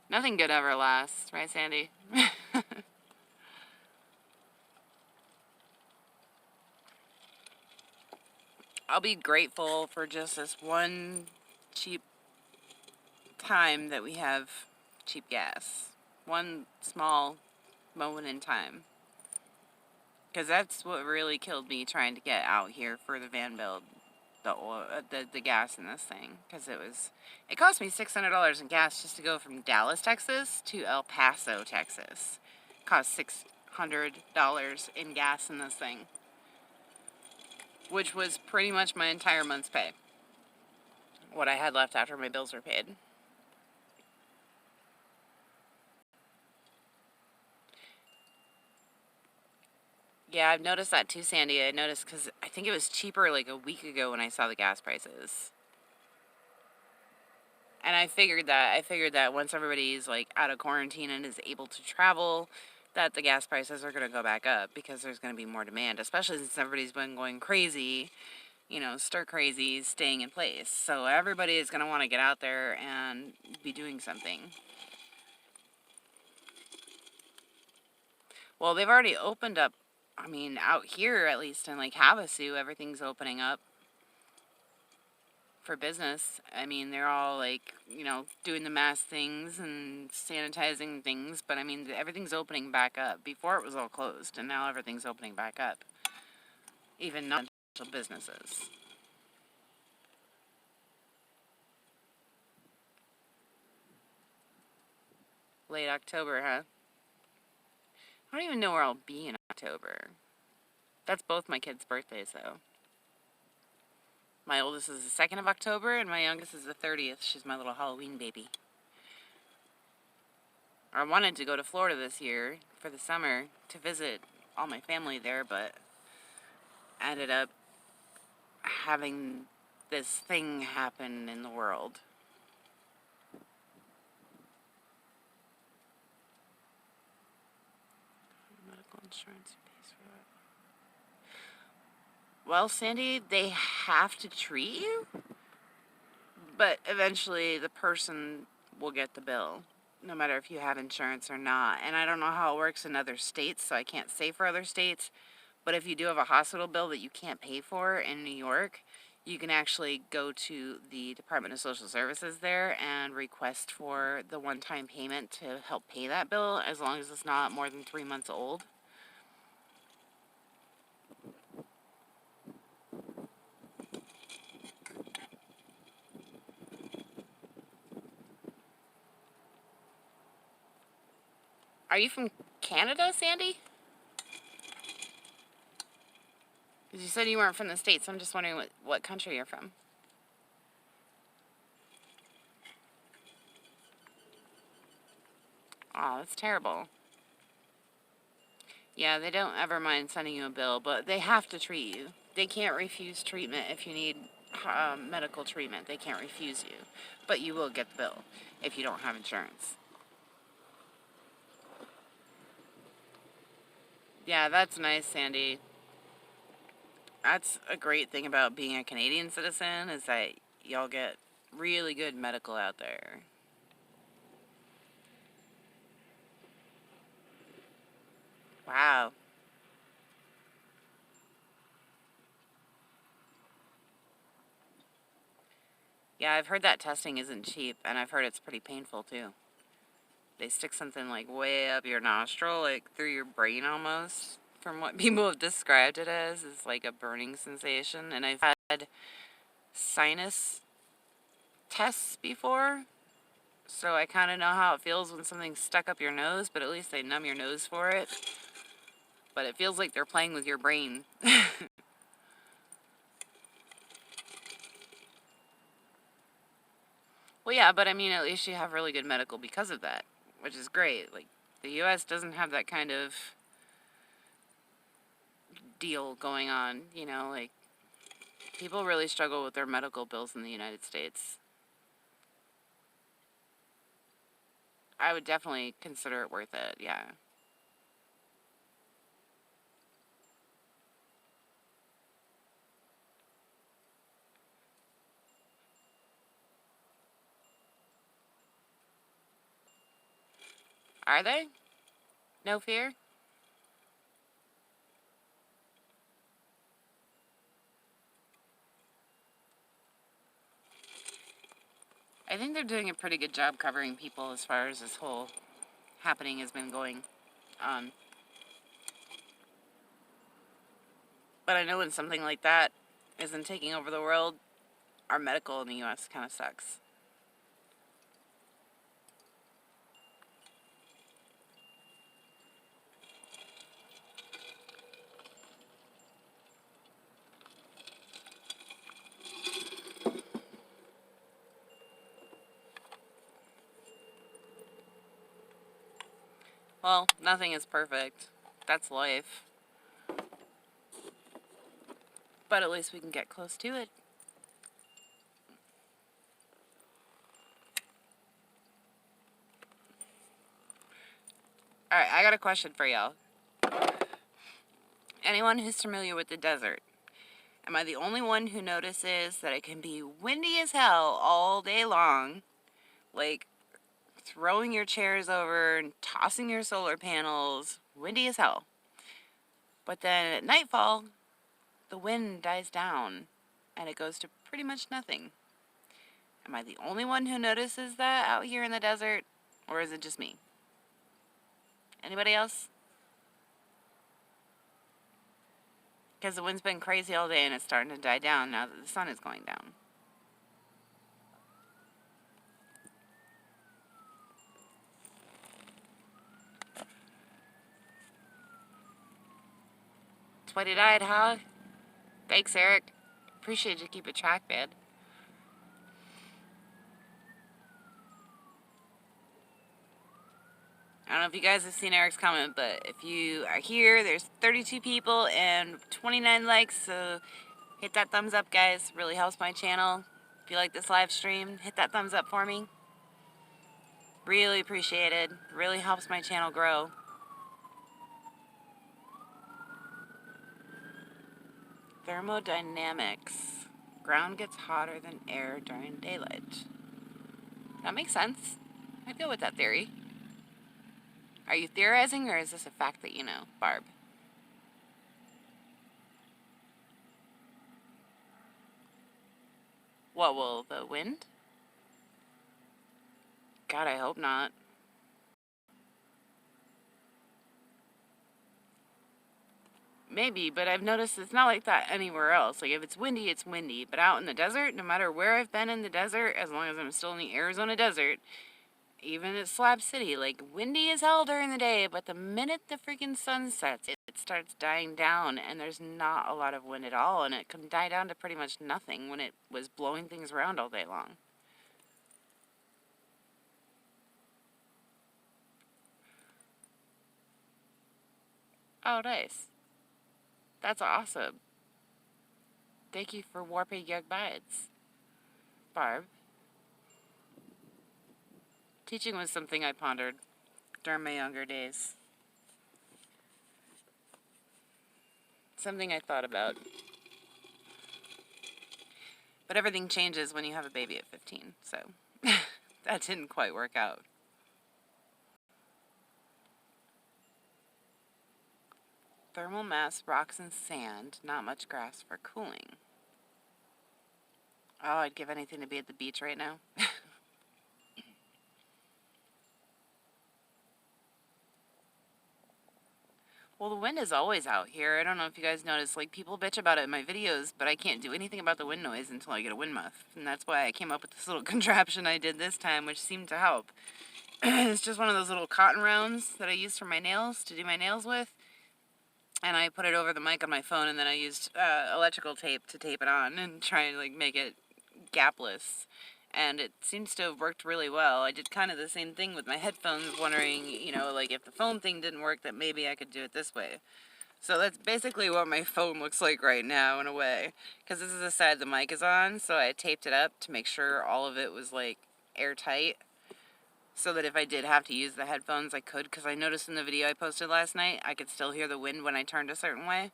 Nothing good ever lasts, right, Sandy? I'll be grateful for just this one cheap time that we have cheap gas. One small moment in time. Because that's what really killed me trying to get out here for the van build. The oil, the gas in this thing. Because it cost me $600 in gas just to go from Dallas, Texas to El Paso, Texas. It cost $600 in gas in this thing. Which was pretty much my entire month's pay. What I had left after my bills were paid. Yeah, I've noticed that too, Sandy. I noticed because I think it was cheaper like a week ago when I saw the gas prices. And I figured that once everybody's like out of quarantine and is able to travel, that the gas prices are going to go back up because there's going to be more demand, especially since everybody's been going crazy, stir crazy, staying in place. So everybody is going to want to get out there and be doing something. Well, they've already opened up. I mean, out here, at least in like Havasu, everything's opening up for business. I mean, they're all like, doing the mask things and sanitizing things, but I mean, everything's opening back up. Before it was all closed, and now everything's opening back up. Even non-essential businesses. Late October, huh? I don't even know where I'll be in October. That's both my kids' birthdays, though. My oldest is the 2nd of October, and my youngest is the 30th. She's my little Halloween baby. I wanted to go to Florida this year for the summer to visit all my family there, but I ended up having this thing happen in the world. Medical insurance pays for that. Well, Sandy, they have to treat you, but eventually the person will get the bill, no matter if you have insurance or not. And I don't know how it works in other states, so I can't say for other states. But if you do have a hospital bill that you can't pay for in New York, you can actually go to the Department of Social Services there and request for the one-time payment to help pay that bill, as long as it's not more than 3 months old. Are you from Canada, Sandy? Because you said you weren't from the States. I'm just wondering what country you're from. Oh, that's terrible. Yeah, they don't ever mind sending you a bill, but they have to treat you. They can't refuse treatment if you need medical treatment. They can't refuse you. But you will get the bill if you don't have insurance. Yeah, that's nice, Sandy. That's a great thing about being a Canadian citizen, is that y'all get really good medical out there. Wow. Yeah, I've heard that testing isn't cheap, and I've heard it's pretty painful too. They stick something like way up your nostril, like through your brain almost. From what people have described it as, it's like a burning sensation. And I've had sinus tests before, so I kind of know how it feels when something's stuck up your nose, but at least they numb your nose for it. But it feels like they're playing with your brain. Well, yeah, but I mean, at least you have really good medical because of that, which is great. Like, the U.S. doesn't have that kind of deal going on, like, people really struggle with their medical bills in the United States. I would definitely consider it worth it, yeah. Are they? No fear? I think they're doing a pretty good job covering people as far as this whole happening has been going on. But I know when something like that isn't taking over the world, our medical in the U.S. kind of sucks. Well, nothing is perfect. That's life. But at least we can get close to it. Alright, I got a question for y'all. Anyone who's familiar with the desert, am I the only one who notices that it can be windy as hell all day long? Like, throwing your chairs over and tossing your solar panels, windy as hell. But then at nightfall, the wind dies down and it goes to pretty much nothing. Am I the only one who notices that out here in the desert? Or is it just me? Anybody else? Because the wind's been crazy all day and it's starting to die down now that the sun is going down. Sweaty-eyed, huh? Thanks, Eric. Appreciate you keeping track, man. I don't know if you guys have seen Eric's comment, but if you are here, there's 32 people and 29 likes, so hit that thumbs up, guys. Really helps my channel. If you like this live stream, hit that thumbs up for me. Really appreciated. Really helps my channel grow. Thermodynamics. Ground gets hotter than air during daylight. That makes sense. I'd go with that theory. Are you theorizing, or is this a fact that you know, Barb? What will the wind? God, I hope not. Maybe, but I've noticed it's not like that anywhere else. Like, if it's windy, it's windy. But out in the desert, no matter where I've been in the desert, as long as I'm still in the Arizona desert, even at Slab City, like, windy as hell during the day, but the minute the freaking sun sets, it starts dying down, and there's not a lot of wind at all, and it can die down to pretty much nothing when it was blowing things around all day long. Oh, nice. That's awesome. Thank you for warping young minds, Barb. Teaching was something I pondered during my younger days. Something I thought about. But everything changes when you have a baby at 15, so that didn't quite work out. Thermal mass, rocks, and sand. Not much grass for cooling. Oh, I'd give anything to be at the beach right now. Well, the wind is always out here. I don't know if you guys noticed, like, people bitch about it in my videos, but I can't do anything about the wind noise until I get a wind muff. And that's why I came up with this little contraption I did this time, which seemed to help. It's just one of those little cotton rounds that I use for my nails, to do my nails with. And I put it over the mic on my phone, and then I used electrical tape to tape it on and try and, like, make it gapless. And it seems to have worked really well. I did kind of the same thing with my headphones, wondering, you know, like, if the phone thing didn't work, that maybe I could do it this way. So that's basically what my phone looks like right now, in a way. Because this is the side the mic is on, so I taped it up to make sure all of it was, like, airtight. So that if I did have to use the headphones, I could. Because I noticed in the video I posted last night, I could still hear the wind when I turned a certain way.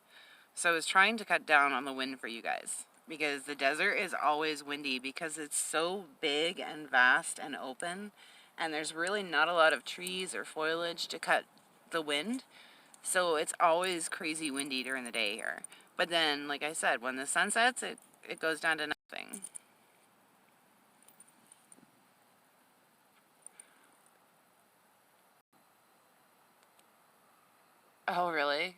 So I was trying to cut down on the wind for you guys. Because the desert is always windy because it's so big and vast and open, and there's really not a lot of trees or foliage to cut the wind, so it's always crazy windy during the day here. But then, like I said, when the sun sets, it goes down to nothing. Oh, really?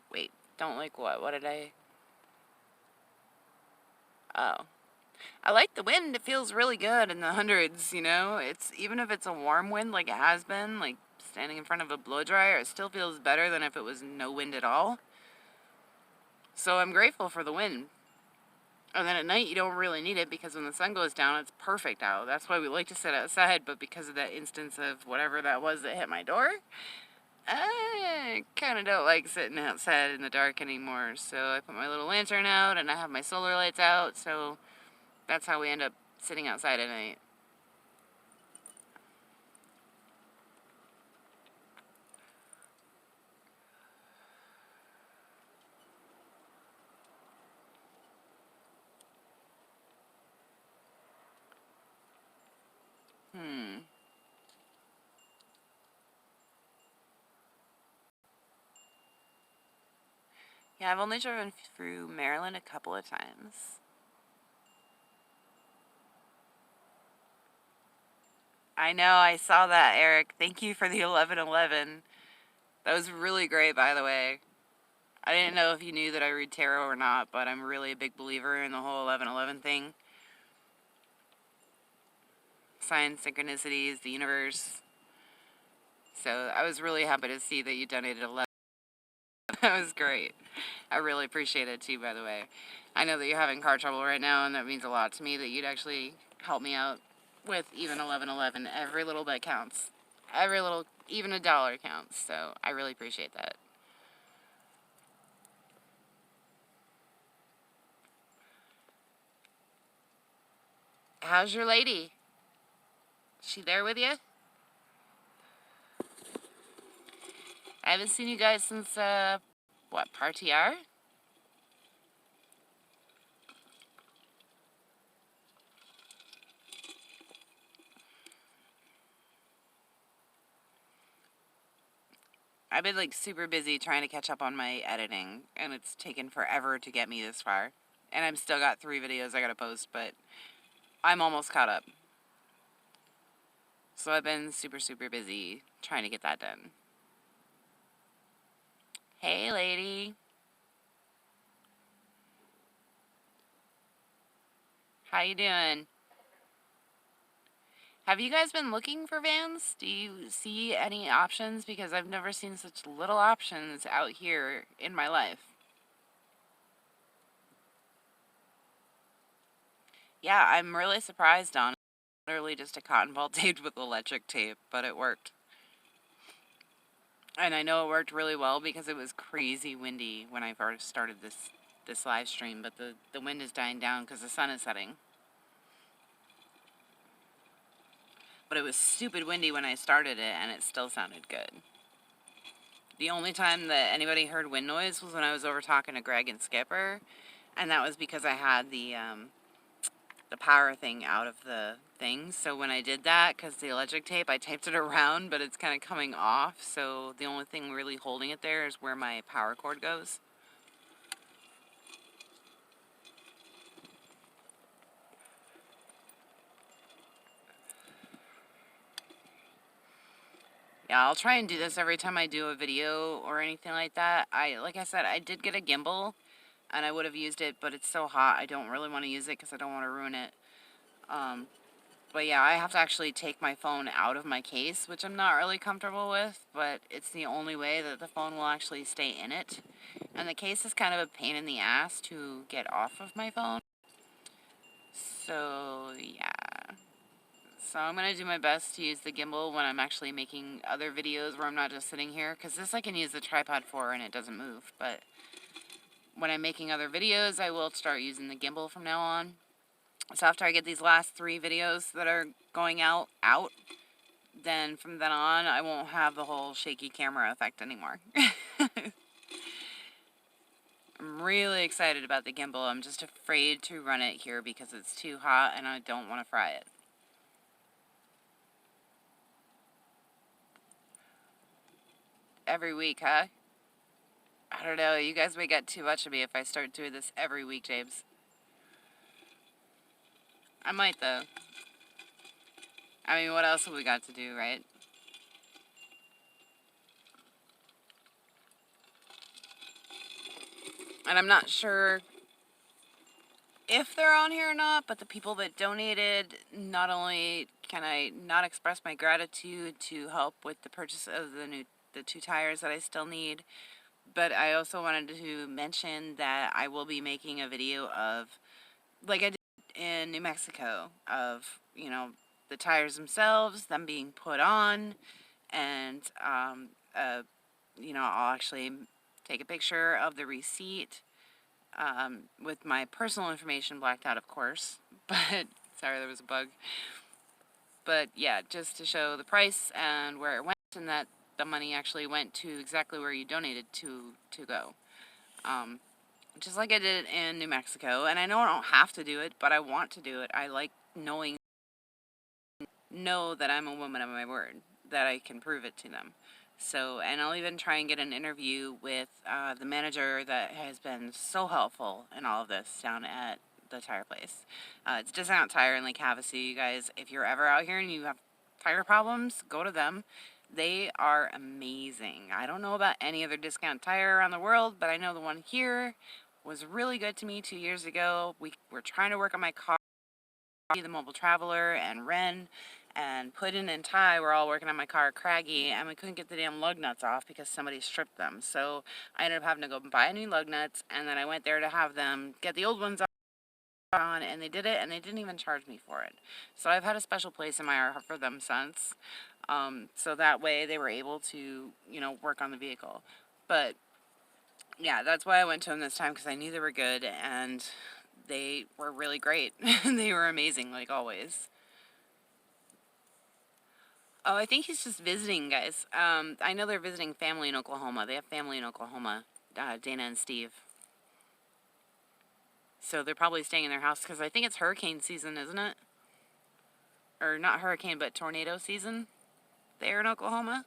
Wait, don't like what? What did I... Oh. I like the wind. It feels really good in the hundreds, you know? It's, even if it's a warm wind like it has been, like standing in front of a blow dryer, it still feels better than if it was no wind at all. So I'm grateful for the wind. And then at night you don't really need it because when the sun goes down, it's perfect out. That's why we like to sit outside, but because of that instance of whatever that was that hit my door, I kind of don't like sitting outside in the dark anymore. So I put my little lantern out and I have my solar lights out, so that's how we end up sitting outside at night. Yeah, I've only driven through Maryland a couple of times. I know, I saw that, Eric. Thank you for the 1111. That was really great, by the way. I didn't know if you knew that I read tarot or not, but I'm really a big believer in the whole 1111 thing. Signs, synchronicities, the universe. So I was really happy to see that you donated 11. That was great. I really appreciate it too, by the way. I know that you're having car trouble right now, and that means a lot to me that you'd actually help me out with even 1111. Every little bit counts. Every little, even $1 counts. So I really appreciate that. How's your lady? She there with you? I haven't seen you guys since, what, Partiar? I've been like super busy trying to catch up on my editing, and it's taken forever to get me this far. And I've still got 3 videos I gotta post, but I'm almost caught up. So I've been super, super busy trying to get that done. Hey, lady. How you doing? Have you guys been looking for vans? Do you see any options? Because I've never seen such little options out here in my life. Yeah, I'm really surprised on it. Literally just a cotton ball taped with electric tape, but it worked. And I know it worked really well because it was crazy windy when I first started this live stream, but the wind is dying down because the sun is setting. But it was stupid windy when I started it, and it still sounded good. The only time that anybody heard wind noise was when I was over talking to Greg and Skipper, and that was because I had the power thing out of the thing. So when I did that, because the electric tape, I taped it around, but it's kind of coming off, so the only thing really holding it there is where my power cord goes. Yeah, I'll try and do this every time I do a video or anything like that. Like I said, I did get a gimbal, and I would have used it, but it's so hot, I don't really want to use it because I don't want to ruin it. But yeah, I have to actually take my phone out of my case, which I'm not really comfortable with, but it's the only way that the phone will actually stay in it. And the case is kind of a pain in the ass to get off of my phone. So yeah. So I'm going to do my best to use the gimbal when I'm actually making other videos where I'm not just sitting here, because this I can use the tripod for and it doesn't move. But when I'm making other videos, I will start using the gimbal from now on. So after I get these last 3 videos that are going out, then from then on, I won't have the whole shaky camera effect anymore. I'm really excited about the gimbal. I'm just afraid to run it here because it's too hot and I don't want to fry it. Every week, huh? I don't know. You guys may get too much of me if I start doing this every week, James. I might, though. I mean, what else have we got to do, right? And I'm not sure if they're on here or not, but the people that donated, not only can I not express my gratitude to help with the purchase of the 2 tires that I still need, but I also wanted to mention that I will be making a video of, like I did in New Mexico, of, you know, the tires themselves, them being put on, and, you know, I'll actually take a picture of the receipt, with my personal information blacked out, of course, but, sorry, there was a bug, but yeah, just to show the price and where it went, and that the money actually went to exactly where you donated to go. Just like I did in New Mexico, and I know I don't have to do it, but I want to do it. I like know that I'm a woman of my word, that I can prove it to them. So, and I'll even try and get an interview with the manager that has been so helpful in all of this down at the tire place. It's Discount Tire in Lake Havasu, you guys. If you're ever out here and you have tire problems, go to them. They are amazing. I don't know about any other Discount Tire around the world, but I know the one here was really good to me 2 years ago. We were trying to work on my car. The Mobile Traveler and Ren and Puddin and Ty were all working on my car, Craggy, and we couldn't get the damn lug nuts off because somebody stripped them. So I ended up having to go buy new lug nuts, and then I went there to have them get the old ones on, and they did it, and they didn't even charge me for it. So I've had a special place in my heart for them since. So that way they were able to, work on the vehicle. But yeah, that's why I went to them this time, because I knew they were good, and they were really great. They were amazing, like always. Oh, I think he's just visiting, guys. I know they're visiting family in Oklahoma. They have family in Oklahoma, Dana and Steve. So they're probably staying in their house, because I think it's hurricane season, isn't it? Or not hurricane, but tornado season there in Oklahoma.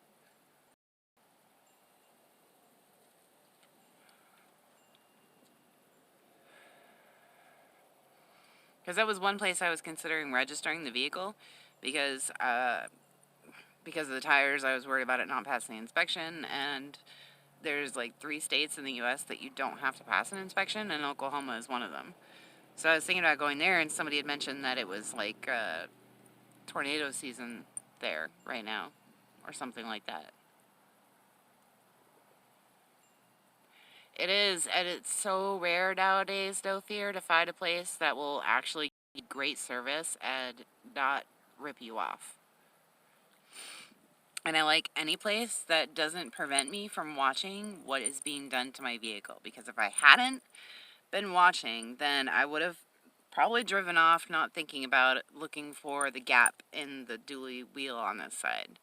Because that was one place I was considering registering the vehicle, because of the tires. I was worried about it not passing the inspection, and there's like 3 states in the U.S. that you don't have to pass an inspection, and Oklahoma is one of them. So I was thinking about going there, and somebody had mentioned that it was like tornado season there right now, or something like that. It is, and it's so rare nowadays, though, Fear, to find a place that will actually give great service and not rip you off. And I like any place that doesn't prevent me from watching what is being done to my vehicle. Because if I hadn't been watching, then I would have probably driven off, not thinking about it, looking for the gap in the dually wheel on this side.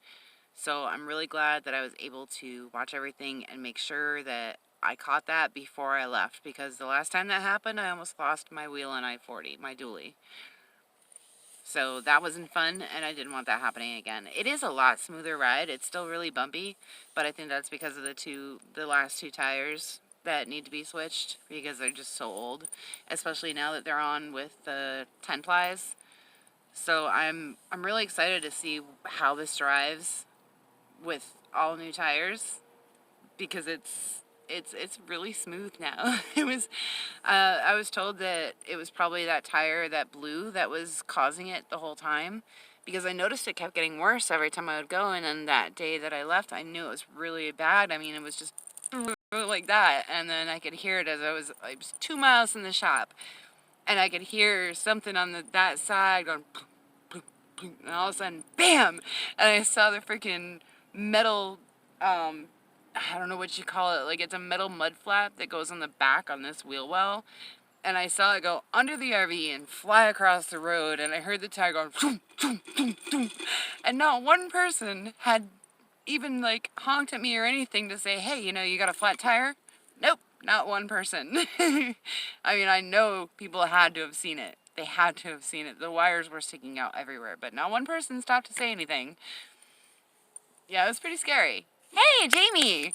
So I'm really glad that I was able to watch everything and make sure that I caught that before I left, because the last time that happened, I almost lost my wheel in I-40, my dually. So that wasn't fun, and I didn't want that happening again. It is a lot smoother ride. It's still really bumpy, but I think that's because of the last 2 tires that need to be switched, because they're just so old, especially now that they're on with the 10 plies. So I'm really excited to see how this drives with all new tires, because it's really smooth now. I was told that it was probably that tire that blew that was causing it the whole time, because I noticed it kept getting worse every time I would go, and then that day that I left, I knew it was really bad. I mean, it was just like that, and then I could hear it as I was 2 miles from the shop, and I could hear something on that side going, and all of a sudden, bam! And I saw the freaking metal, I don't know what you call it, like it's a metal mud flap that goes on the back on this wheel well, and I saw it go under the RV and fly across the road, and I heard the tire going, thoom, thoom, thoom, thoom. And not one person had even like honked at me or anything to say, hey, you got a flat tire? Nope, not one person. I mean, I know people had to have seen it. They had to have seen it. The wires were sticking out everywhere, but not one person stopped to say anything. Yeah, it was pretty scary. Hey, Jamie!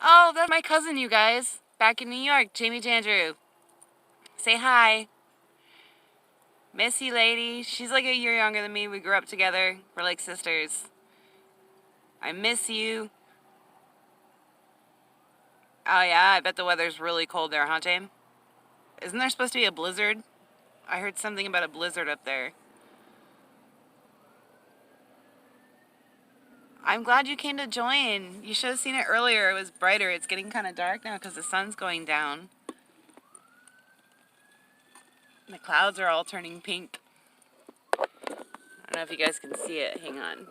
Oh, that's my cousin, you guys. Back in New York, Jamie Jandrew. Say hi. Miss you, lady. She's like a year younger than me. We grew up together. We're like sisters. I miss you. Oh, yeah, I bet the weather's really cold there, huh, James? Isn't there supposed to be a blizzard? I heard something about a blizzard up there. I'm glad you came to join. You should have seen it earlier. It was brighter. It's getting kind of dark now because the sun's going down. The clouds are all turning pink. I don't know if you guys can see it. Hang on.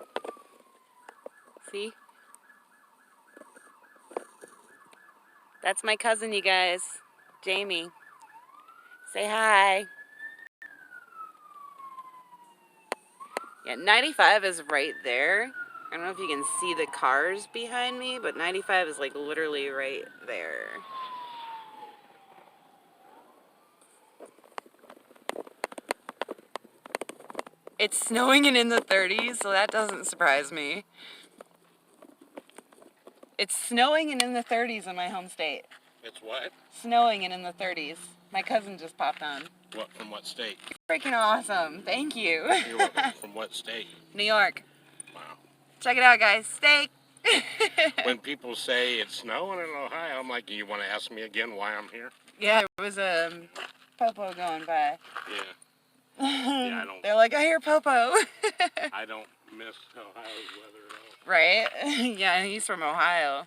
See? That's my cousin, you guys. Jamie. Say hi. Yeah, 95 is right there. I don't know if you can see the cars behind me, but 95 is like literally right there. It's snowing and in the 30s, so that doesn't surprise me. It's snowing and in the 30s in my home state. It's what? Snowing and in the 30s. My cousin just popped on. What, from what state? Freaking awesome. Thank you. You're welcome. From what state? New York. Wow. Check it out, guys. Steak. When people say it's snowing in Ohio, I'm like, you want to ask me again why I'm here? Yeah, there was a popo going by. Yeah. Yeah, I don't. They're like, I hear popo. I don't miss Ohio's weather at all. Right? Yeah, he's from Ohio.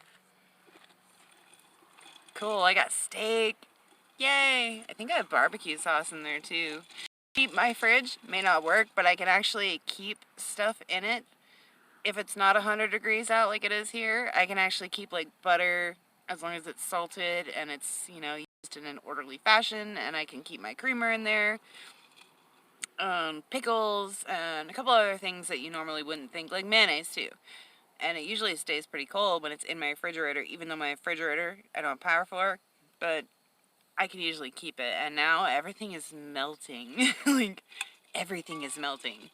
Cool, I got steak. Yay! I think I have barbecue sauce in there too. My fridge may not work, but I can actually keep stuff in it. If it's not 100 degrees out like it is here, I can actually keep like butter as long as it's salted and it's, you know, used in an orderly fashion, and I can keep my creamer in there. Pickles and a couple other things that you normally wouldn't think, like mayonnaise too. And it usually stays pretty cold when it's in my refrigerator, even though my refrigerator, I don't have power for, but I can usually keep it. And now everything is melting. Like, everything is melting.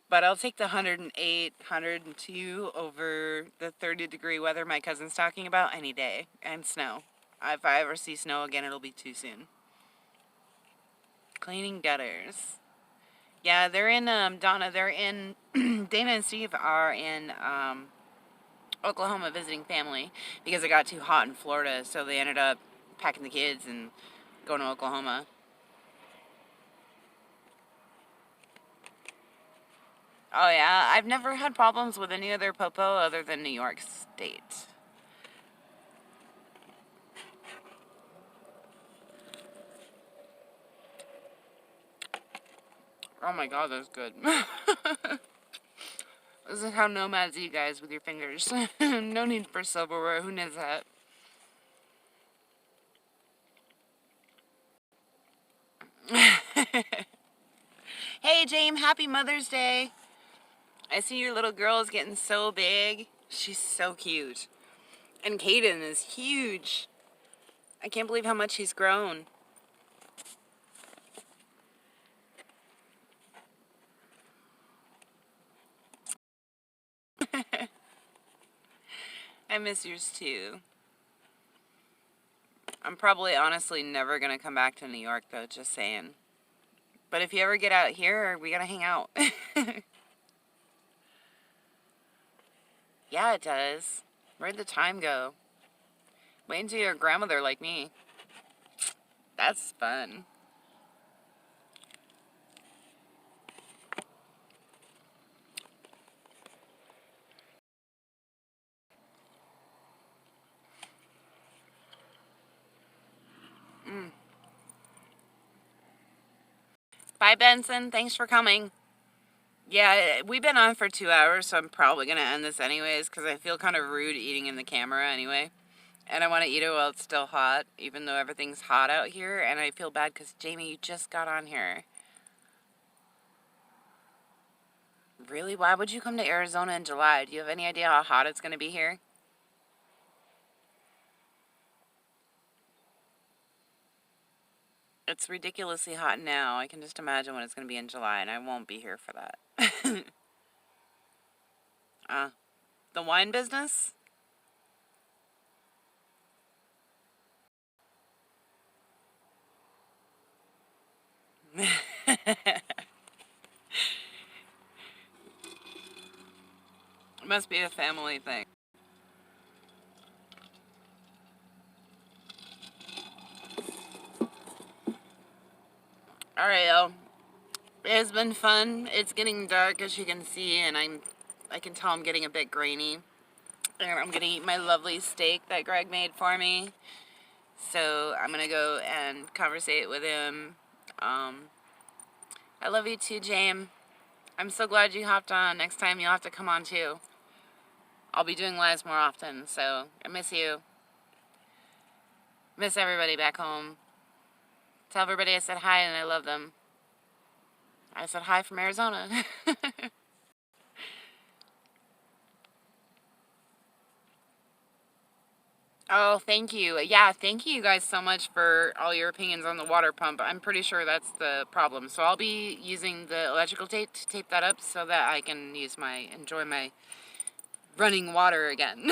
But I'll take the 108, 102 over the 30-degree weather my cousin's talking about any day. And snow. If I ever see snow again, it'll be too soon. Cleaning gutters. Yeah, they're in, Donna, they're in, Dana and Steve are in, Oklahoma visiting family because it got too hot in Florida, so they ended up packing the kids and going to Oklahoma. Oh yeah, I've never had problems with any other popo other than New York State. Oh my god, that's good. This is how nomads eat, guys, with your fingers. No need for silverware. Who needs that? Hey, James, happy Mother's Day. I see your little girl is getting so big. She's so cute. And Caden is huge. I can't believe how much he's grown. I miss yours too. I'm probably honestly never going to come back to New York though, just saying. But if you ever get out here, we gotta hang out. Yeah, it does. Where'd the time go? Wait until you're a grandmother like me. That's fun. Bye, Benson. Thanks for coming. Yeah, we've been on for 2 hours, so I'm probably going to end this anyways, because I feel kind of rude eating in the camera anyway. And I want to eat it while it's still hot, even though everything's hot out here. And I feel bad because, Jamie, you just got on here. Really? Why would you come to Arizona in July? Do you have any idea how hot it's going to be here? It's ridiculously hot now. I can just imagine what it's going to be in July, and I won't be here for that. The wine business? It must be a family thing. Alright, y'all. It's been fun. It's getting dark, as you can see, and I can tell I'm getting a bit grainy. And I'm gonna eat my lovely steak that Greg made for me. So I'm gonna go and conversate with him. I love you too, James. I'm so glad you hopped on. Next time you'll have to come on too. I'll be doing lives more often, so I miss you. Miss everybody back home. Tell everybody I said hi and I love them. I said hi from Arizona. Oh, thank you. Yeah, thank you guys so much for all your opinions on the water pump. I'm pretty sure that's the problem. So I'll be using the electrical tape to tape that up so that I can enjoy my running water again.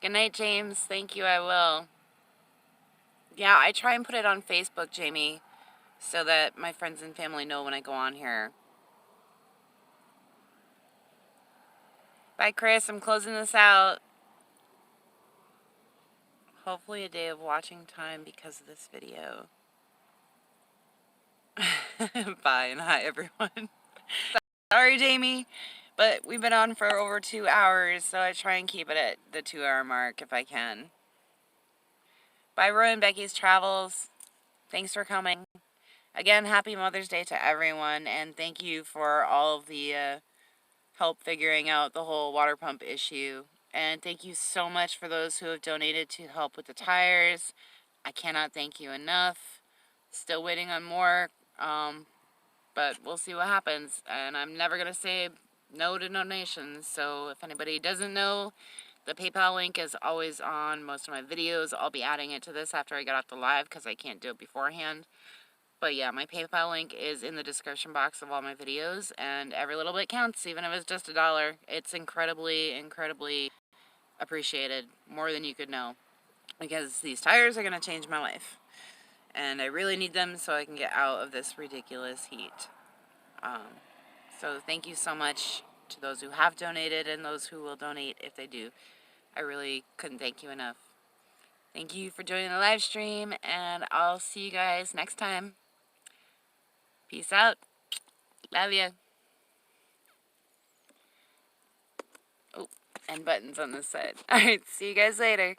Good night, James. Thank you, I will. Yeah, I try and put it on Facebook, Jamie, so that my friends and family know when I go on here. Bye, Chris. I'm closing this out. Hopefully a day of watching time because of this video. Bye and hi, everyone. Sorry, Jamie, but we've been on for over 2 hours, so I try and keep it at the 2-hour mark if I can. Bye, Roy and Becky's Travels. Thanks for coming. Again, happy Mother's Day to everyone, and thank you for all of the help figuring out the whole water pump issue. And thank you so much for those who have donated to help with the tires. I cannot thank you enough. Still waiting on more, but we'll see what happens. And I'm never going to say no to donations, so if anybody doesn't know, the PayPal link is always on most of my videos. I'll be adding it to this after I get off the live because I can't do it beforehand. But yeah, my PayPal link is in the description box of all my videos, and every little bit counts, even if it's just $1. It's incredibly, incredibly appreciated, more than you could know, because these tires are going to change my life, and I really need them so I can get out of this ridiculous heat. So thank you so much to those who have donated and those who will donate if they do. I really couldn't thank you enough. Thank you for joining the live stream, and I'll see you guys next time. Peace out. Love ya. Oh, and buttons on this side. Alright, see you guys later.